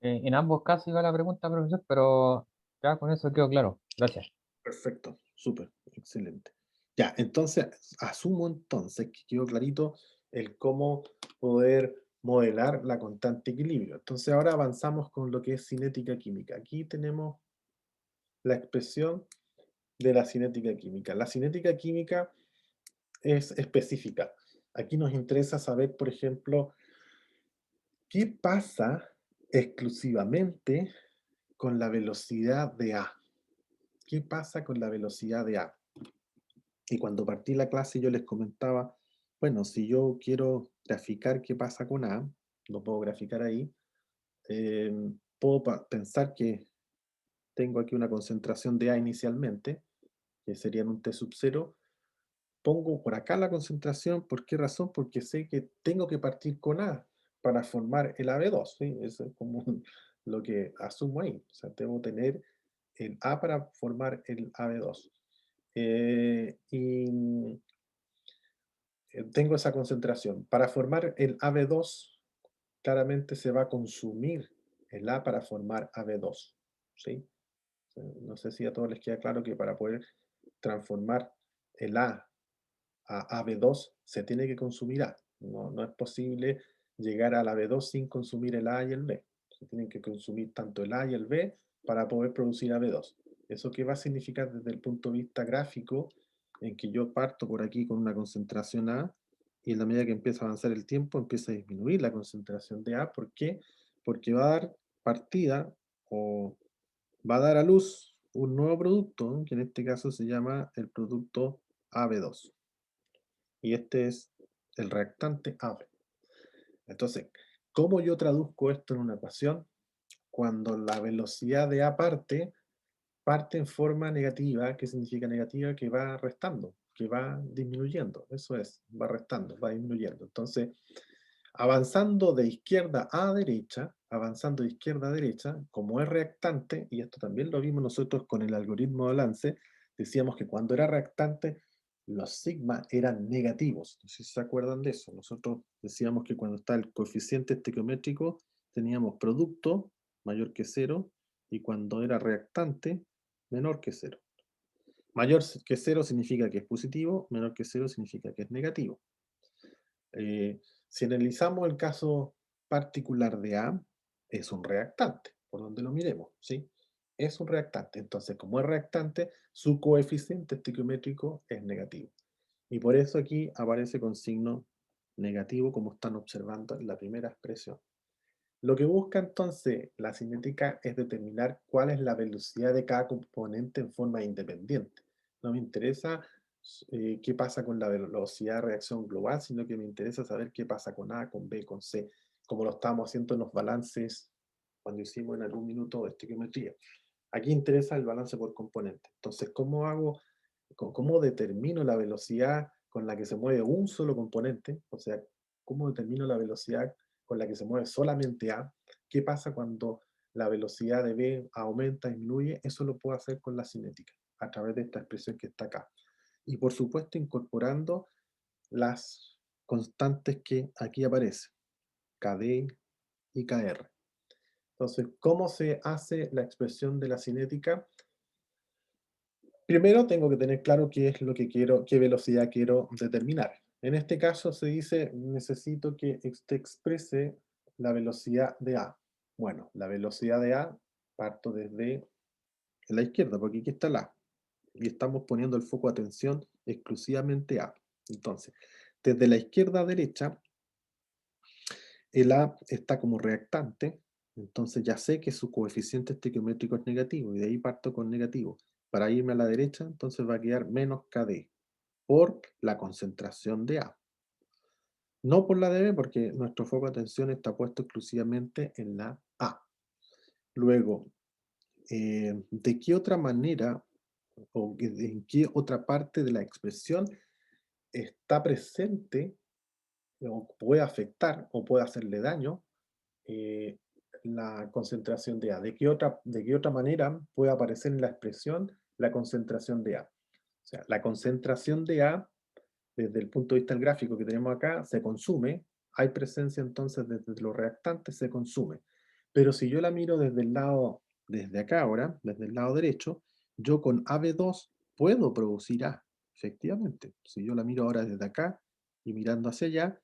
En ambos casos iba la pregunta, profesor, pero ya con eso quedó claro. Gracias. Perfecto, súper, excelente. Ya, entonces, asumo entonces que quedó clarito el cómo poder modelar la constante de equilibrio. Entonces ahora avanzamos con lo que es cinética química. Aquí tenemos la expresión de la cinética química. La cinética química es específica. Aquí nos interesa saber, por ejemplo, qué pasa exclusivamente con la velocidad de A. ¿Qué pasa con la velocidad de A? Y cuando partí la clase yo les comentaba, bueno, si yo quiero graficar qué pasa con A, lo puedo graficar ahí, puedo pensar que tengo aquí una concentración de A inicialmente, que sería en un T sub 0, pongo por acá la concentración, ¿por qué razón? Porque sé que tengo que partir con A para formar el AB2, ¿sí? Eso es como lo que asumo ahí, o sea, debo tener el A para formar el AB2. Y tengo esa concentración. Para formar el AB2, claramente se va a consumir el A para formar AB2, ¿sí? No sé si a todos les queda claro que para poder transformar el A a AB2 se tiene que consumir A. No es posible llegar al AB2 sin consumir el A y el B. Se tienen que consumir tanto el A y el B para poder producir AB2. ¿Eso qué va a significar desde el punto de vista gráfico? En que yo parto por aquí con una concentración A y en la medida que empieza a avanzar el tiempo empieza a disminuir la concentración de A. ¿Por qué? Porque va a dar partida o va a dar a luz un nuevo producto, que en este caso se llama el producto AB2. Y este es el reactante AB. Entonces, ¿cómo yo traduzco esto en una ecuación? Cuando la velocidad de A parte en forma negativa. ¿Qué significa negativa? Que va restando, que va disminuyendo. Eso es, va restando, va disminuyendo. Entonces, avanzando de izquierda a derecha, como es reactante, y esto también lo vimos nosotros con el algoritmo de Lance, decíamos que cuando era reactante, los sigma eran negativos. No sé si se acuerdan de eso. Nosotros decíamos que cuando está el coeficiente estequiométrico, teníamos producto mayor que 0, y cuando era reactante, menor que 0. Mayor que 0 significa que es positivo, menor que 0 significa que es negativo. Si analizamos el caso particular de A, es un reactante, por donde lo miremos, ¿sí? Es un reactante. Entonces, como es reactante, su coeficiente estequiométrico es negativo. Y por eso aquí aparece con signo negativo, como están observando en la primera expresión. Lo que busca entonces la cinética es determinar cuál es la velocidad de cada componente en forma independiente. No me interesa qué pasa con la velocidad de reacción global, sino que me interesa saber qué pasa con A, con B, con C, como lo estábamos haciendo en los balances cuando hicimos en algún minuto de estequiometría. Aquí interesa el balance por componente. Entonces, cómo determino la velocidad con la que se mueve un solo componente? O sea, ¿cómo determino la velocidad con la que se mueve solamente A? ¿Qué pasa cuando la velocidad de B aumenta, disminuye? Eso lo puedo hacer con la cinética, a través de esta expresión que está acá. Y por supuesto incorporando las constantes que aquí aparecen, KD y KR. Entonces, ¿cómo se hace la expresión de la cinética? Primero tengo que tener claro qué es lo que quiero, qué velocidad quiero determinar. En este caso se dice, necesito que te exprese la velocidad de A. Bueno, la velocidad de A parto desde la izquierda, porque aquí está la A. Y estamos poniendo el foco de atención exclusivamente A. Entonces, desde la izquierda a derecha, el A está como reactante, entonces ya sé que su coeficiente estequiométrico es negativo, y de ahí parto con negativo. Para irme a la derecha, entonces va a quedar menos KD, por la concentración de A. No por la de B, porque nuestro foco de atención está puesto exclusivamente en la A. Luego, ¿de qué otra manera o en qué otra parte de la expresión está presente o puede afectar o puede hacerle daño la concentración de A? ¿De qué otra manera puede aparecer en la expresión la concentración de A? O sea, la concentración de A, desde el punto de vista del gráfico que tenemos acá, se consume. Hay presencia entonces desde los reactantes, se consume. Pero si yo la miro desde el lado, desde acá ahora, desde el lado derecho, yo con AB2 puedo producir A, efectivamente. Si yo la miro ahora desde acá y mirando hacia allá,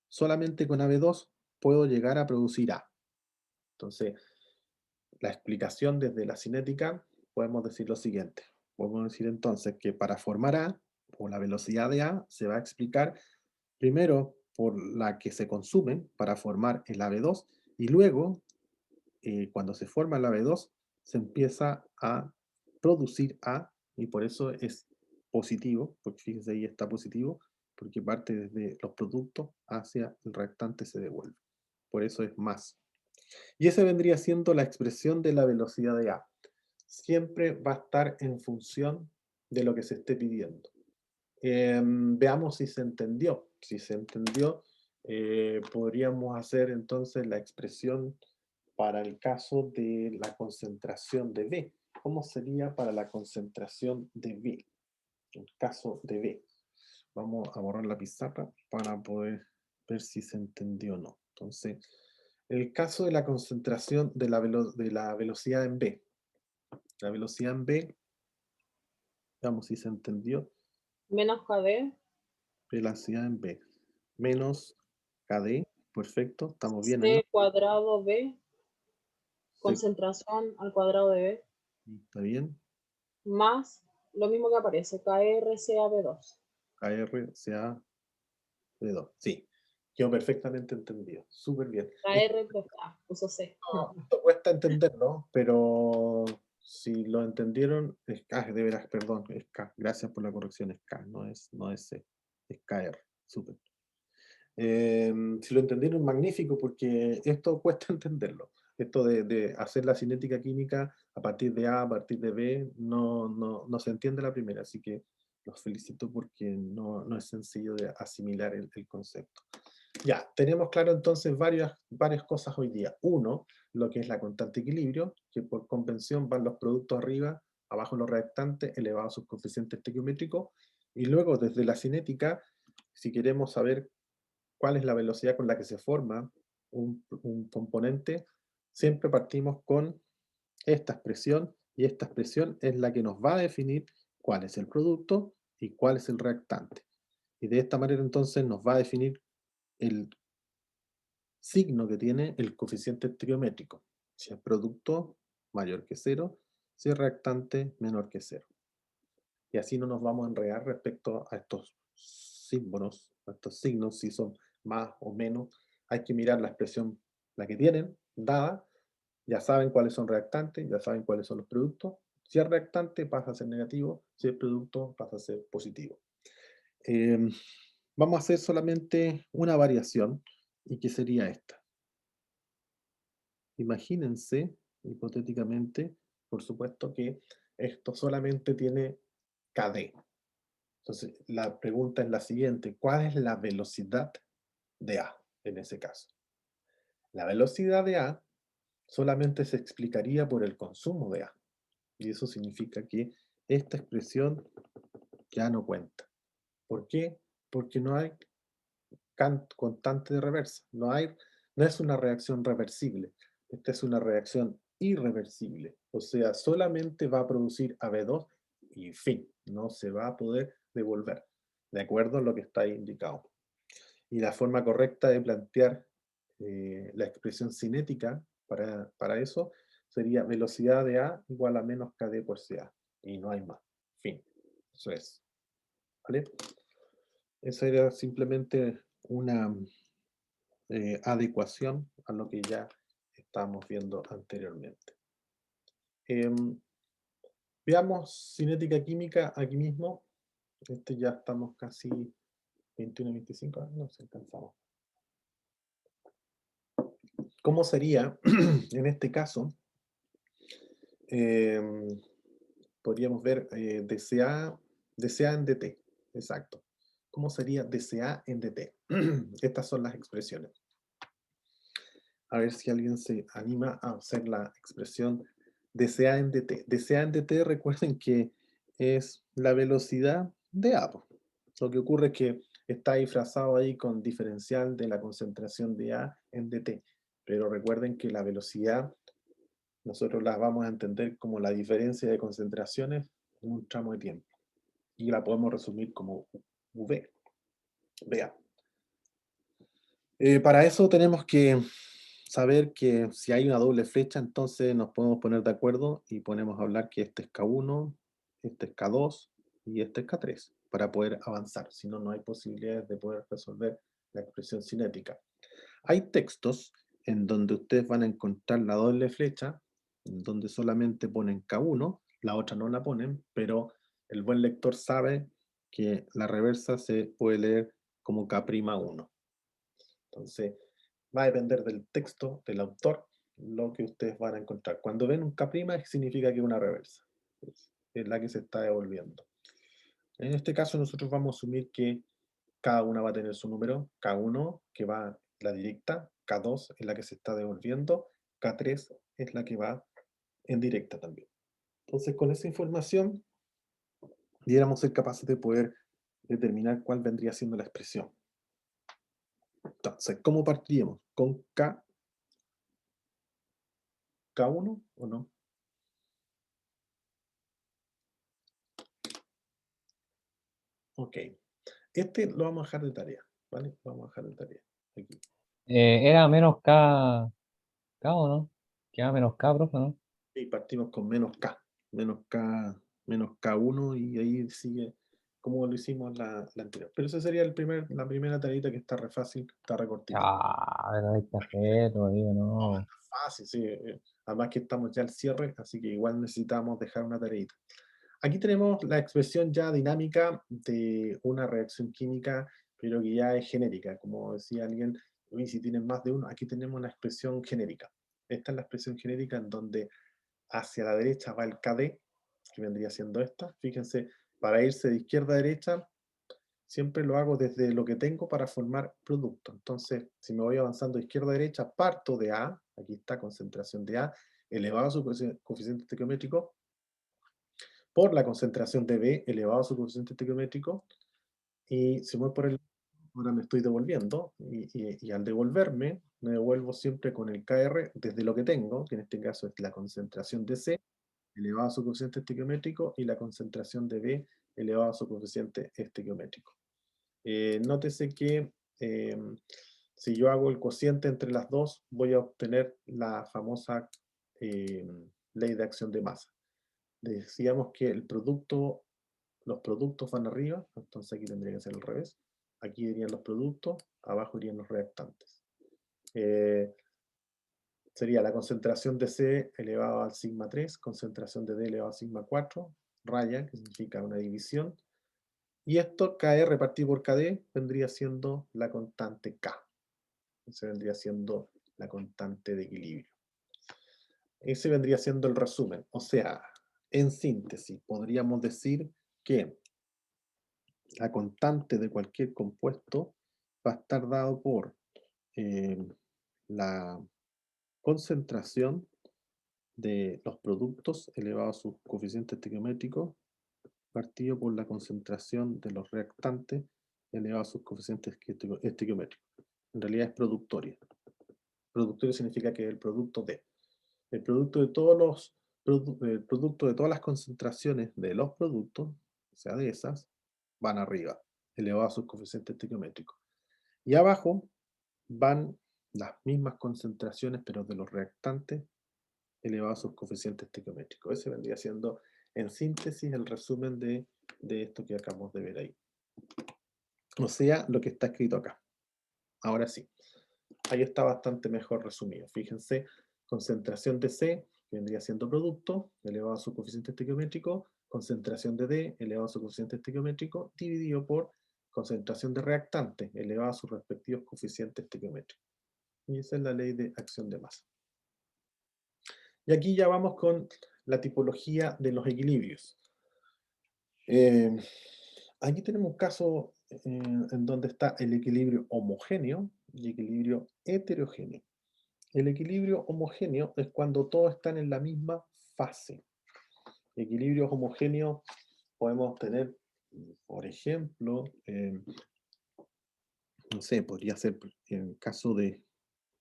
solamente con AB2 puedo llegar a producir A. Entonces, la explicación desde la cinética, podemos decir lo siguiente. Podemos decir entonces que para formar A, o la velocidad de A, se va a explicar primero por la que se consume para formar el AB2, y luego, cuando se forma el AB2, se empieza a producir A, y por eso es positivo, porque fíjense ahí está positivo, porque parte desde los productos hacia el reactante se devuelve. Por eso es más. Y esa vendría siendo la expresión de la velocidad de A. Siempre va a estar en función de lo que se esté pidiendo. Veamos si se entendió. Si se entendió, podríamos hacer entonces la expresión para el caso de la concentración de B. ¿Cómo sería para la concentración de B? El caso de B. Vamos a borrar la pizarra para poder ver si se entendió o no. Entonces, el caso de la concentración de la velocidad en B. La velocidad en B, veamos si se entendió. Menos KD, Velocidad en B. Menos KD, perfecto, estamos bien ahí. C cuadrado B, Sí, concentración al cuadrado de B, está bien. más lo mismo que aparece, KRCAB2. KR, CA, B2. Sí, quedó perfectamente entendido. Súper bien. KR, puso C. Esto cuesta entenderlo, pero si lo entendieron, es K, de veras, perdón, es K. Gracias por la corrección, es K, no es C, es KR. Súper. Si lo entendieron, magnífico, porque esto cuesta entenderlo. Esto de hacer la cinética química a partir de A, a partir de B, no se entiende la primera, así que los felicito porque no es sencillo de asimilar el concepto. Ya, tenemos claro entonces varias cosas hoy día. Uno, lo que es la constante equilibrio, que por convención van los productos arriba, abajo los reactantes, elevados sus coeficientes estequiométricos, y luego desde la cinética, si queremos saber cuál es la velocidad con la que se forma un componente, siempre partimos con esta expresión, y esta expresión es la que nos va a definir cuál es el producto y cuál es el reactante. Y de esta manera entonces nos va a definir el signo que tiene el coeficiente estequiométrico. Si es producto mayor que 0, si es reactante menor que 0. Y así no nos vamos a enredar respecto a estos símbolos, a estos signos, si son más o menos. Hay que mirar la expresión, la que tienen, dada. Ya saben cuáles son reactantes, ya saben cuáles son los productos. Si es reactante pasa a ser negativo, si es producto pasa a ser positivo. Vamos a hacer solamente una variación, y que sería esta. Imagínense, hipotéticamente, por supuesto que esto solamente tiene KD. Entonces, la pregunta es la siguiente: ¿cuál es la velocidad de A en ese caso? La velocidad de A solamente se explicaría por el consumo de A. Y eso significa que esta expresión ya no cuenta. ¿Por qué? Porque no hay constante de reversa. No es una reacción reversible. Esta es una reacción irreversible. O sea, solamente va a producir AB2 y fin. No se va a poder devolver, de acuerdo a lo que está ahí indicado. Y la forma correcta de plantear la expresión cinética para eso sería velocidad de A igual a menos KD por CA. Y no hay más. Fin. Eso es. ¿Vale? Esa era simplemente una adecuación a lo que ya estábamos viendo anteriormente. Veamos cinética química aquí mismo. Ya estamos casi 21, 25, no sé, alcanzamos. ¿Cómo sería en este caso? Podríamos ver dCA en dt, exacto. ¿Cómo sería dCA en dt? Estas son las expresiones. A ver si alguien se anima a hacer la expresión dCA en dt. dCA en dt, recuerden que es la velocidad de A. Lo que ocurre es que está disfrazado ahí con diferencial de la concentración de A en dt. Pero recuerden que la velocidad nosotros la vamos a entender como la diferencia de concentraciones en un tramo de tiempo. Y la podemos resumir como V. VA. Para eso tenemos que saber que si hay una doble flecha, entonces nos podemos poner de acuerdo y ponemos a hablar que este es K1, este es K2 y este es K3 para poder avanzar. Si no, no hay posibilidades de poder resolver la expresión cinética. Hay textos en donde ustedes van a encontrar la doble flecha donde solamente ponen K1, la otra no la ponen, pero el buen lector sabe que la reversa se puede leer como K'1. Entonces, va a depender del texto, del autor, lo que ustedes van a encontrar. Cuando ven un K' significa que es una reversa, es la que se está devolviendo. En este caso nosotros vamos a asumir que cada una va a tener su número, K1 que va la directa, K2 es la que se está devolviendo, K3 es la que va en directa también. Entonces con esa información debiéramos ser capaces de poder determinar cuál vendría siendo la expresión. Entonces, ¿cómo partiríamos? ¿Con K1 o no? Ok. Este lo vamos a dejar de tarea, ¿vale? Lo vamos a dejar de tarea. Aquí. Era menos K, ¿o no? Queda menos K, profe, ¿no? Y partimos con menos K1 y ahí sigue como lo hicimos la anterior. Pero esa sería la primera tareita que está re fácil, está re cortita. Ah, pero hay que hacerlo, digo, no. Fácil, sí. Además que estamos ya al cierre, así que igual necesitamos dejar una tareita. Aquí tenemos la expresión ya dinámica de una reacción química, pero que ya es genérica. Como decía alguien, uy, si tienen más de uno, aquí tenemos la expresión genérica. Esta es la expresión genérica en donde hacia la derecha va el KD, que vendría siendo esta. Fíjense, para irse de izquierda a derecha, siempre lo hago desde lo que tengo para formar producto. Entonces, si me voy avanzando de izquierda a derecha, parto de A, aquí está concentración de A, elevado a su coeficiente estequiométrico, por la concentración de B, elevado a su coeficiente estequiométrico, y si voy por el... Ahora me estoy devolviendo, y al devolverme, me devuelvo siempre con el KR desde lo que tengo, que en este caso es la concentración de C, elevado a su coeficiente estequiométrico, y la concentración de B elevado a su coeficiente estequiométrico. Nótese que si yo hago el cociente entre las dos, voy a obtener la famosa ley de acción de masa. Decíamos que los productos van arriba, entonces aquí tendría que ser al revés. Aquí irían los productos, abajo irían los reactantes. Sería la concentración de C elevado al sigma 3, concentración de D elevado al sigma 4, raya, que significa una división. Y esto, KR partido por KD, vendría siendo la constante K. Ese vendría siendo la constante de equilibrio. Ese vendría siendo el resumen. O sea, en síntesis, podríamos decir que la constante de cualquier compuesto va a estar dado por la concentración de los productos elevado a su coeficiente estequiométrico partido por la concentración de los reactantes elevado a sus coeficientes estequiométricos. En realidad es productoria. Productoria significa que es el producto de. El producto de todos el producto de todas las concentraciones de los productos, o sea, de esas, van arriba, elevado a sus coeficientes estequiométricos. Y abajo van las mismas concentraciones, pero de los reactantes, elevado a sus coeficientes estequiométricos. Ese vendría siendo, en síntesis, el resumen de esto que acabamos de ver ahí. O sea, lo que está escrito acá. Ahora sí, ahí está bastante mejor resumido. Fíjense, concentración de C, que vendría siendo producto, elevado a su coeficiente estequiométrico, concentración de D, elevado a su coeficiente estequiométrico, dividido por concentración de reactante, elevado a sus respectivos coeficientes estequiométricos. Y esa es la ley de acción de masa. Y aquí ya vamos con la tipología de los equilibrios. Aquí tenemos un caso en donde está el equilibrio homogéneo y equilibrio heterogéneo. El equilibrio homogéneo es cuando todos están en la misma fase. Equilibrios homogéneos podemos tener, por ejemplo, no sé, podría ser en el caso de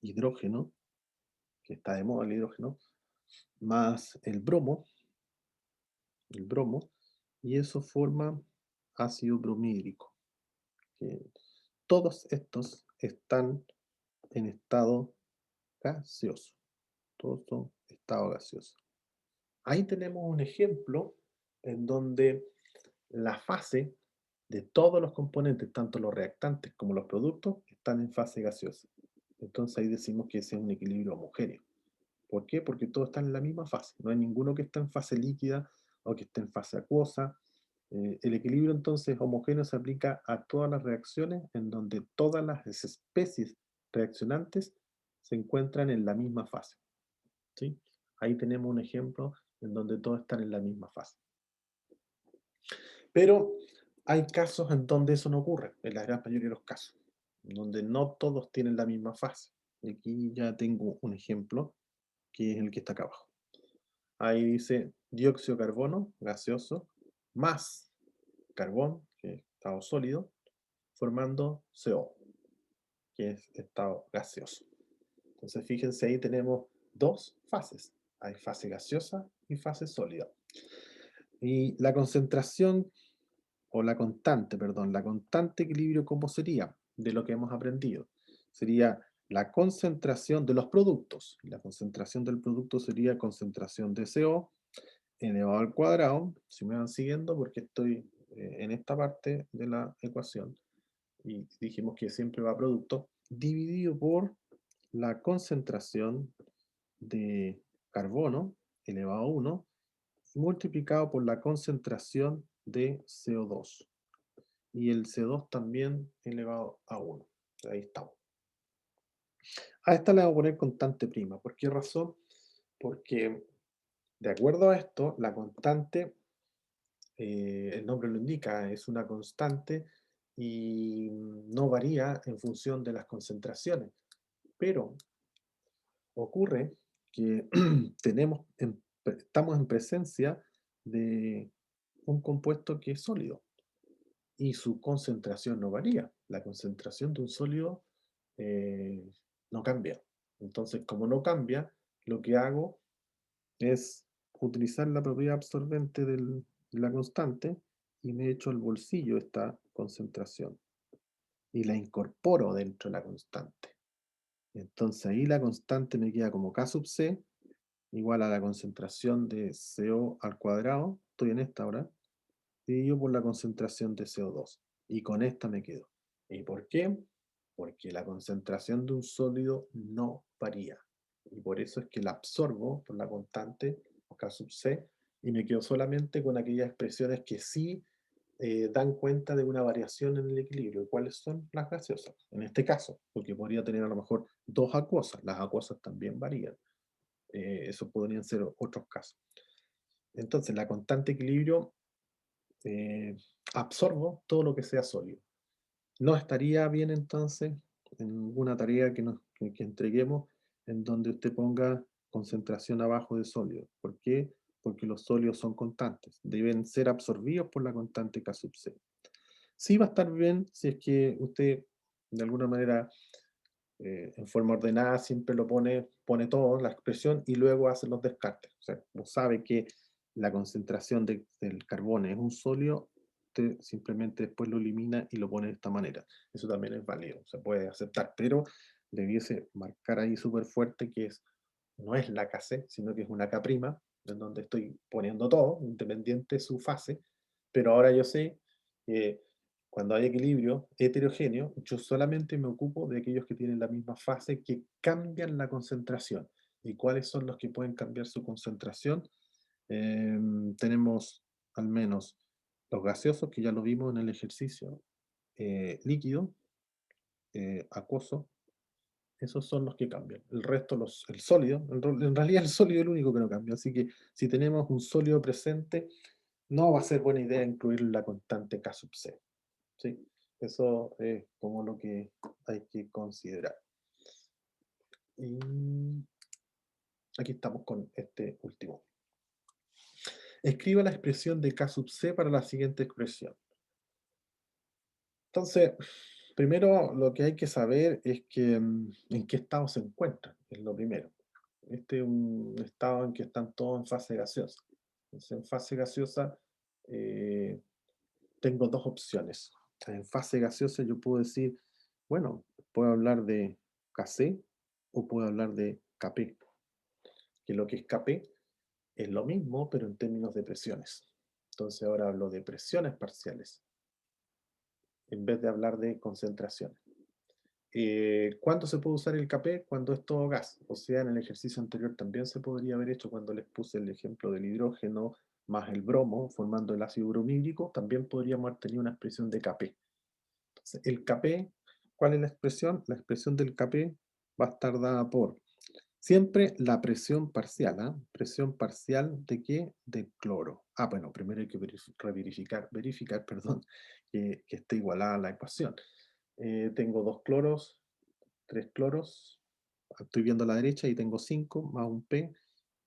hidrógeno, que está de moda el hidrógeno, más el bromo, y eso forma ácido bromídrico. Todos estos están en estado gaseoso. Todos son estado gaseoso. Ahí tenemos un ejemplo en donde la fase de todos los componentes, tanto los reactantes como los productos, están en fase gaseosa. Entonces ahí decimos que ese es un equilibrio homogéneo. ¿Por qué? Porque todos están en la misma fase. No hay ninguno que esté en fase líquida o que esté en fase acuosa. El equilibrio entonces homogéneo se aplica a todas las reacciones en donde todas las especies reaccionantes se encuentran en la misma fase. ¿Sí? Ahí tenemos un ejemplo en donde todos están en la misma fase. Pero hay casos en donde eso no ocurre, en la gran mayoría de los casos, en donde no todos tienen la misma fase. Y aquí ya tengo un ejemplo, que es el que está acá abajo. Ahí dice dióxido de carbono gaseoso más carbón, que es estado sólido, formando CO, que es estado gaseoso. Entonces fíjense, ahí tenemos dos fases. Hay fase gaseosa y fase sólida. Y la concentración, o la constante, perdón, la constante equilibrio, ¿cómo sería? De lo que hemos aprendido. Sería la concentración de los productos. La concentración del producto sería concentración de CO elevado al cuadrado, si me van siguiendo, porque estoy en esta parte de la ecuación, y dijimos que siempre va a producto, dividido por la concentración de carbono elevado a 1, multiplicado por la concentración de CO2. Y el CO2 también elevado a 1. Ahí estamos. A esta le vamos a poner constante prima. ¿Por qué razón? Porque de acuerdo a esto, la constante, el nombre lo indica, es una constante y no varía en función de las concentraciones. Pero ocurre que estamos en presencia de un compuesto que es sólido y su concentración no varía. La concentración de un sólido no cambia. Entonces, como no cambia, lo que hago es utilizar la propiedad absorbente de la constante y me echo al bolsillo esta concentración y la incorporo dentro de la constante. Entonces ahí la constante me queda como K sub C igual a la concentración de CO al cuadrado, estoy en esta ahora, dividido por la concentración de CO2. Y con esta me quedo. ¿Y por qué? Porque la concentración de un sólido no varía. Y por eso es que la absorbo por la constante, K sub C, y me quedo solamente con aquellas expresiones que sí dan cuenta de una variación en el equilibrio. ¿Cuáles son? Las gaseosas, en este caso, porque podría tener a lo mejor dos acuosas. Las acuosas también varían. Eso podrían ser otros casos. Entonces, la constante equilibrio absorbo todo lo que sea sólido. No estaría bien entonces en una tarea que entreguemos en donde usted ponga concentración abajo de sólido. ¿Por qué? Porque los sólidos son constantes. Deben ser absorbidos por la constante K sub C. Sí va a estar bien si es que usted de alguna manera en forma ordenada siempre lo pone todo, la expresión, y luego hace los descartes. O sea, como sabe que la concentración del carbono es un sólido, usted simplemente después lo elimina y lo pone de esta manera. Eso también es válido, se puede aceptar, pero debiese marcar ahí súper fuerte que no es la KC, sino que es una K', en donde estoy poniendo todo, independiente de su fase, pero ahora yo sé que cuando hay equilibrio heterogéneo, yo solamente me ocupo de aquellos que tienen la misma fase que cambian la concentración. ¿Y cuáles son los que pueden cambiar su concentración? Tenemos al menos los gaseosos, que ya lo vimos en el ejercicio, líquido, acuoso, esos son los que cambian. El resto, el sólido, en realidad el sólido es el único que no cambia. Así que si tenemos un sólido presente, no va a ser buena idea incluir la constante K sub C. ¿Sí? Eso es como lo que hay que considerar. Y aquí estamos con este último. Escriba la expresión de K sub C para la siguiente expresión. Entonces, primero lo que hay que saber es que en qué estado se encuentran, es lo primero. Este es un estado en que están todos en fase gaseosa. Entonces, en fase gaseosa tengo dos opciones. En fase gaseosa yo puedo decir, bueno, puedo hablar de KC o puedo hablar de KP, que lo que es KP es lo mismo, pero en términos de presiones. Entonces ahora hablo de presiones parciales, en vez de hablar de concentraciones. ¿Cuándo se puede usar el Kp? Cuando es todo gas. O sea, en el ejercicio anterior también se podría haber hecho cuando les puse el ejemplo del hidrógeno más el bromo, formando el ácido bromídrico, también podríamos haber tenido una expresión de Kp. Entonces, el Kp, ¿cuál es la expresión? La expresión del Kp va a estar dada por siempre la presión parcial. ¿Ah? ¿Presión parcial de qué? De cloro. Bueno, primero hay que verificar, perdón, que esté igualada a la ecuación. Tengo 2 cloros, 3 cloros, estoy viendo a la derecha y tengo 5 más un P,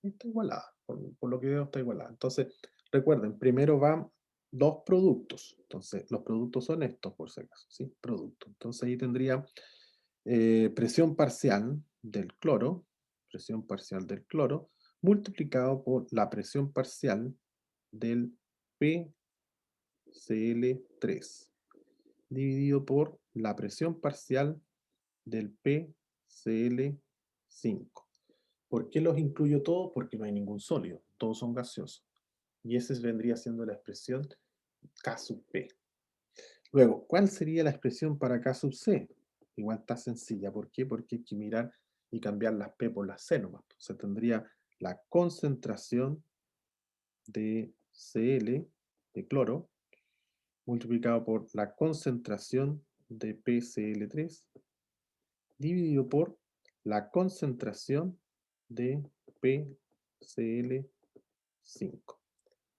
y está igualada, por lo que veo está igualada. Entonces, recuerden, primero van 2 productos, entonces los productos son estos por si acaso, ¿sí? Producto. Entonces ahí tendría presión parcial del cloro, multiplicado por la presión parcial del PCl3, dividido por la presión parcial del PCl5. ¿Por qué los incluyo todos? Porque no hay ningún sólido, todos son gaseosos. Y esa vendría siendo la expresión K sub P. Luego, ¿cuál sería la expresión para K sub C? Igual está sencilla. ¿Por qué? Porque hay que mirar y cambiar las P por las C nomás. Se tendría la concentración de Cl, de cloro, multiplicado por la concentración de PCl3, dividido por la concentración de PCl5.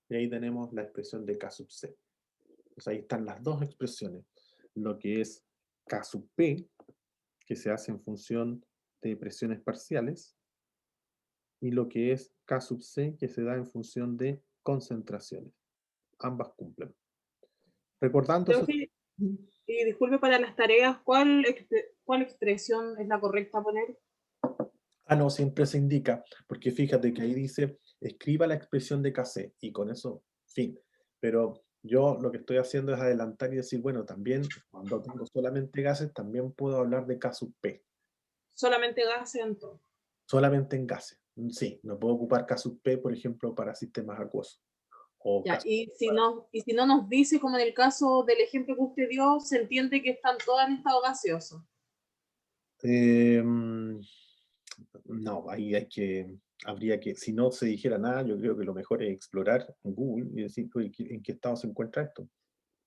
Y ahí tenemos la expresión de K sub C. Pues ahí están las dos expresiones. Lo que es K sub P, que se hace en función de presiones parciales, y lo que es K sub C, que se da en función de concentraciones. Ambas cumplen. Recordando eso. Profe, y disculpe para las tareas, ¿cuál expresión es la correcta poner? No, siempre se indica, porque fíjate que ahí dice, escriba la expresión de Kc, y con eso, fin. Pero yo lo que estoy haciendo es adelantar y decir, bueno, también cuando tengo solamente gases, también puedo hablar de K sub P, Solamente gases entonces. solamente en gases. Sí, no puedo ocupar K sub P, por ejemplo, para sistemas acuosos. O Ya, K sub y si no nos dice, como en el caso del ejemplo que usted dio, se entiende que están todas en estado gaseoso. No, ahí habría que, si no se dijera nada, yo creo que lo mejor es explorar en Google y decir, oye, ¿en qué estado se encuentra esto?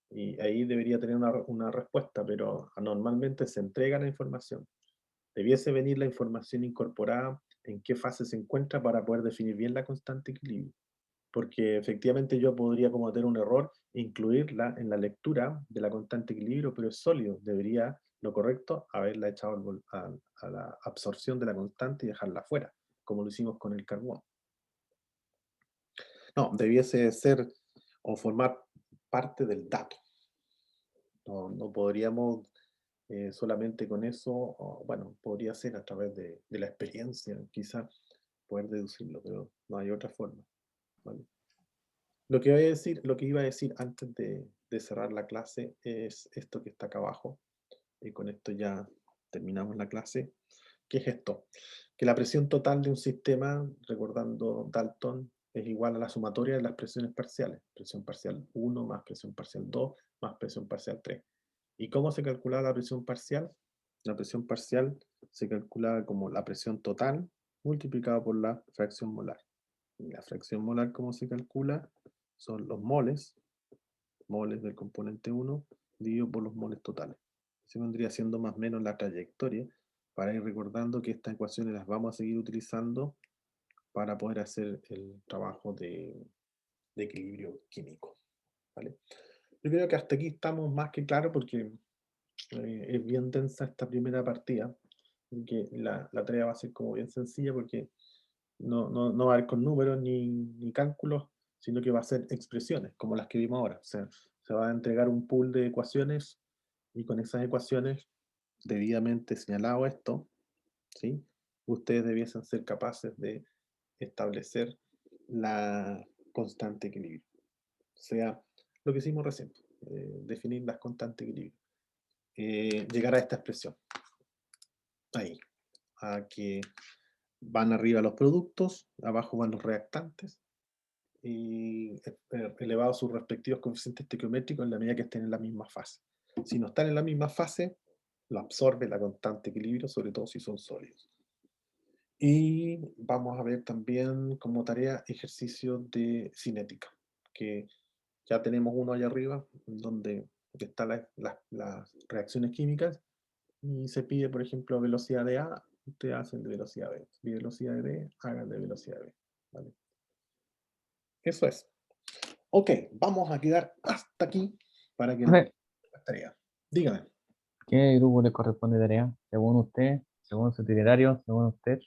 Y ahí debería tener una respuesta, pero normalmente se entrega la información. Debiese venir la información incorporada en qué fase se encuentra para poder definir bien la constante de equilibrio. Porque efectivamente yo podría cometer un error e incluirla en la lectura de la constante de equilibrio, pero es sólido. Debería, lo correcto, haberla echado a la absorción de la constante y dejarla fuera, como lo hicimos con el carbón. No, debiese ser o formar parte del dato. No podríamos solamente con eso, bueno, podría ser a través de la experiencia, quizá poder deducirlo, pero no hay otra forma. ¿Vale? Lo que iba a decir antes de cerrar la clase es esto que está acá abajo, y con esto ya terminamos la clase. ¿Qué es esto? Que la presión total de un sistema, recordando Dalton, es igual a la sumatoria de las presiones parciales. Presión parcial 1 más presión parcial 2 más presión parcial 3. ¿Y cómo se calcula la presión parcial? La presión parcial se calcula como la presión total multiplicada por la fracción molar. Y la fracción molar, ¿cómo se calcula? Son los moles del componente 1 dividido por los moles totales. Se vendría siendo más o menos la trayectoria para ir recordando que estas ecuaciones las vamos a seguir utilizando para poder hacer el trabajo de equilibrio químico. ¿Vale? Yo creo que hasta aquí estamos más que claros porque es bien densa esta primera partida, y que la tarea va a ser como bien sencilla porque no va a haber con números ni cálculos, sino que va a ser expresiones, como las que vimos ahora. O sea, se va a entregar un pool de ecuaciones y con esas ecuaciones, debidamente señalado esto, ¿sí? Ustedes debiesen ser capaces de establecer la constante equilibrio. O sea, lo que hicimos recién, definir las constantes de equilibrio. Llegar a esta expresión. Ahí. A que van arriba los productos, abajo van los reactantes, y elevados sus respectivos coeficientes estequiométricos en la medida que estén en la misma fase. Si no están en la misma fase, lo absorbe la constante equilibrio, sobre todo si son sólidos. Y vamos a ver también como tarea ejercicios de cinética, que ya tenemos uno allá arriba, donde están las reacciones químicas, y se pide, por ejemplo, velocidad de A, ustedes hacen de velocidad B, y velocidad de B, hagan de velocidad B. ¿Vale? Eso es. Ok, vamos a quedar hasta aquí para que Profe, la tarea. Dígame. ¿qué grupo le corresponde tarea? Según usted, según su itinerario, según usted.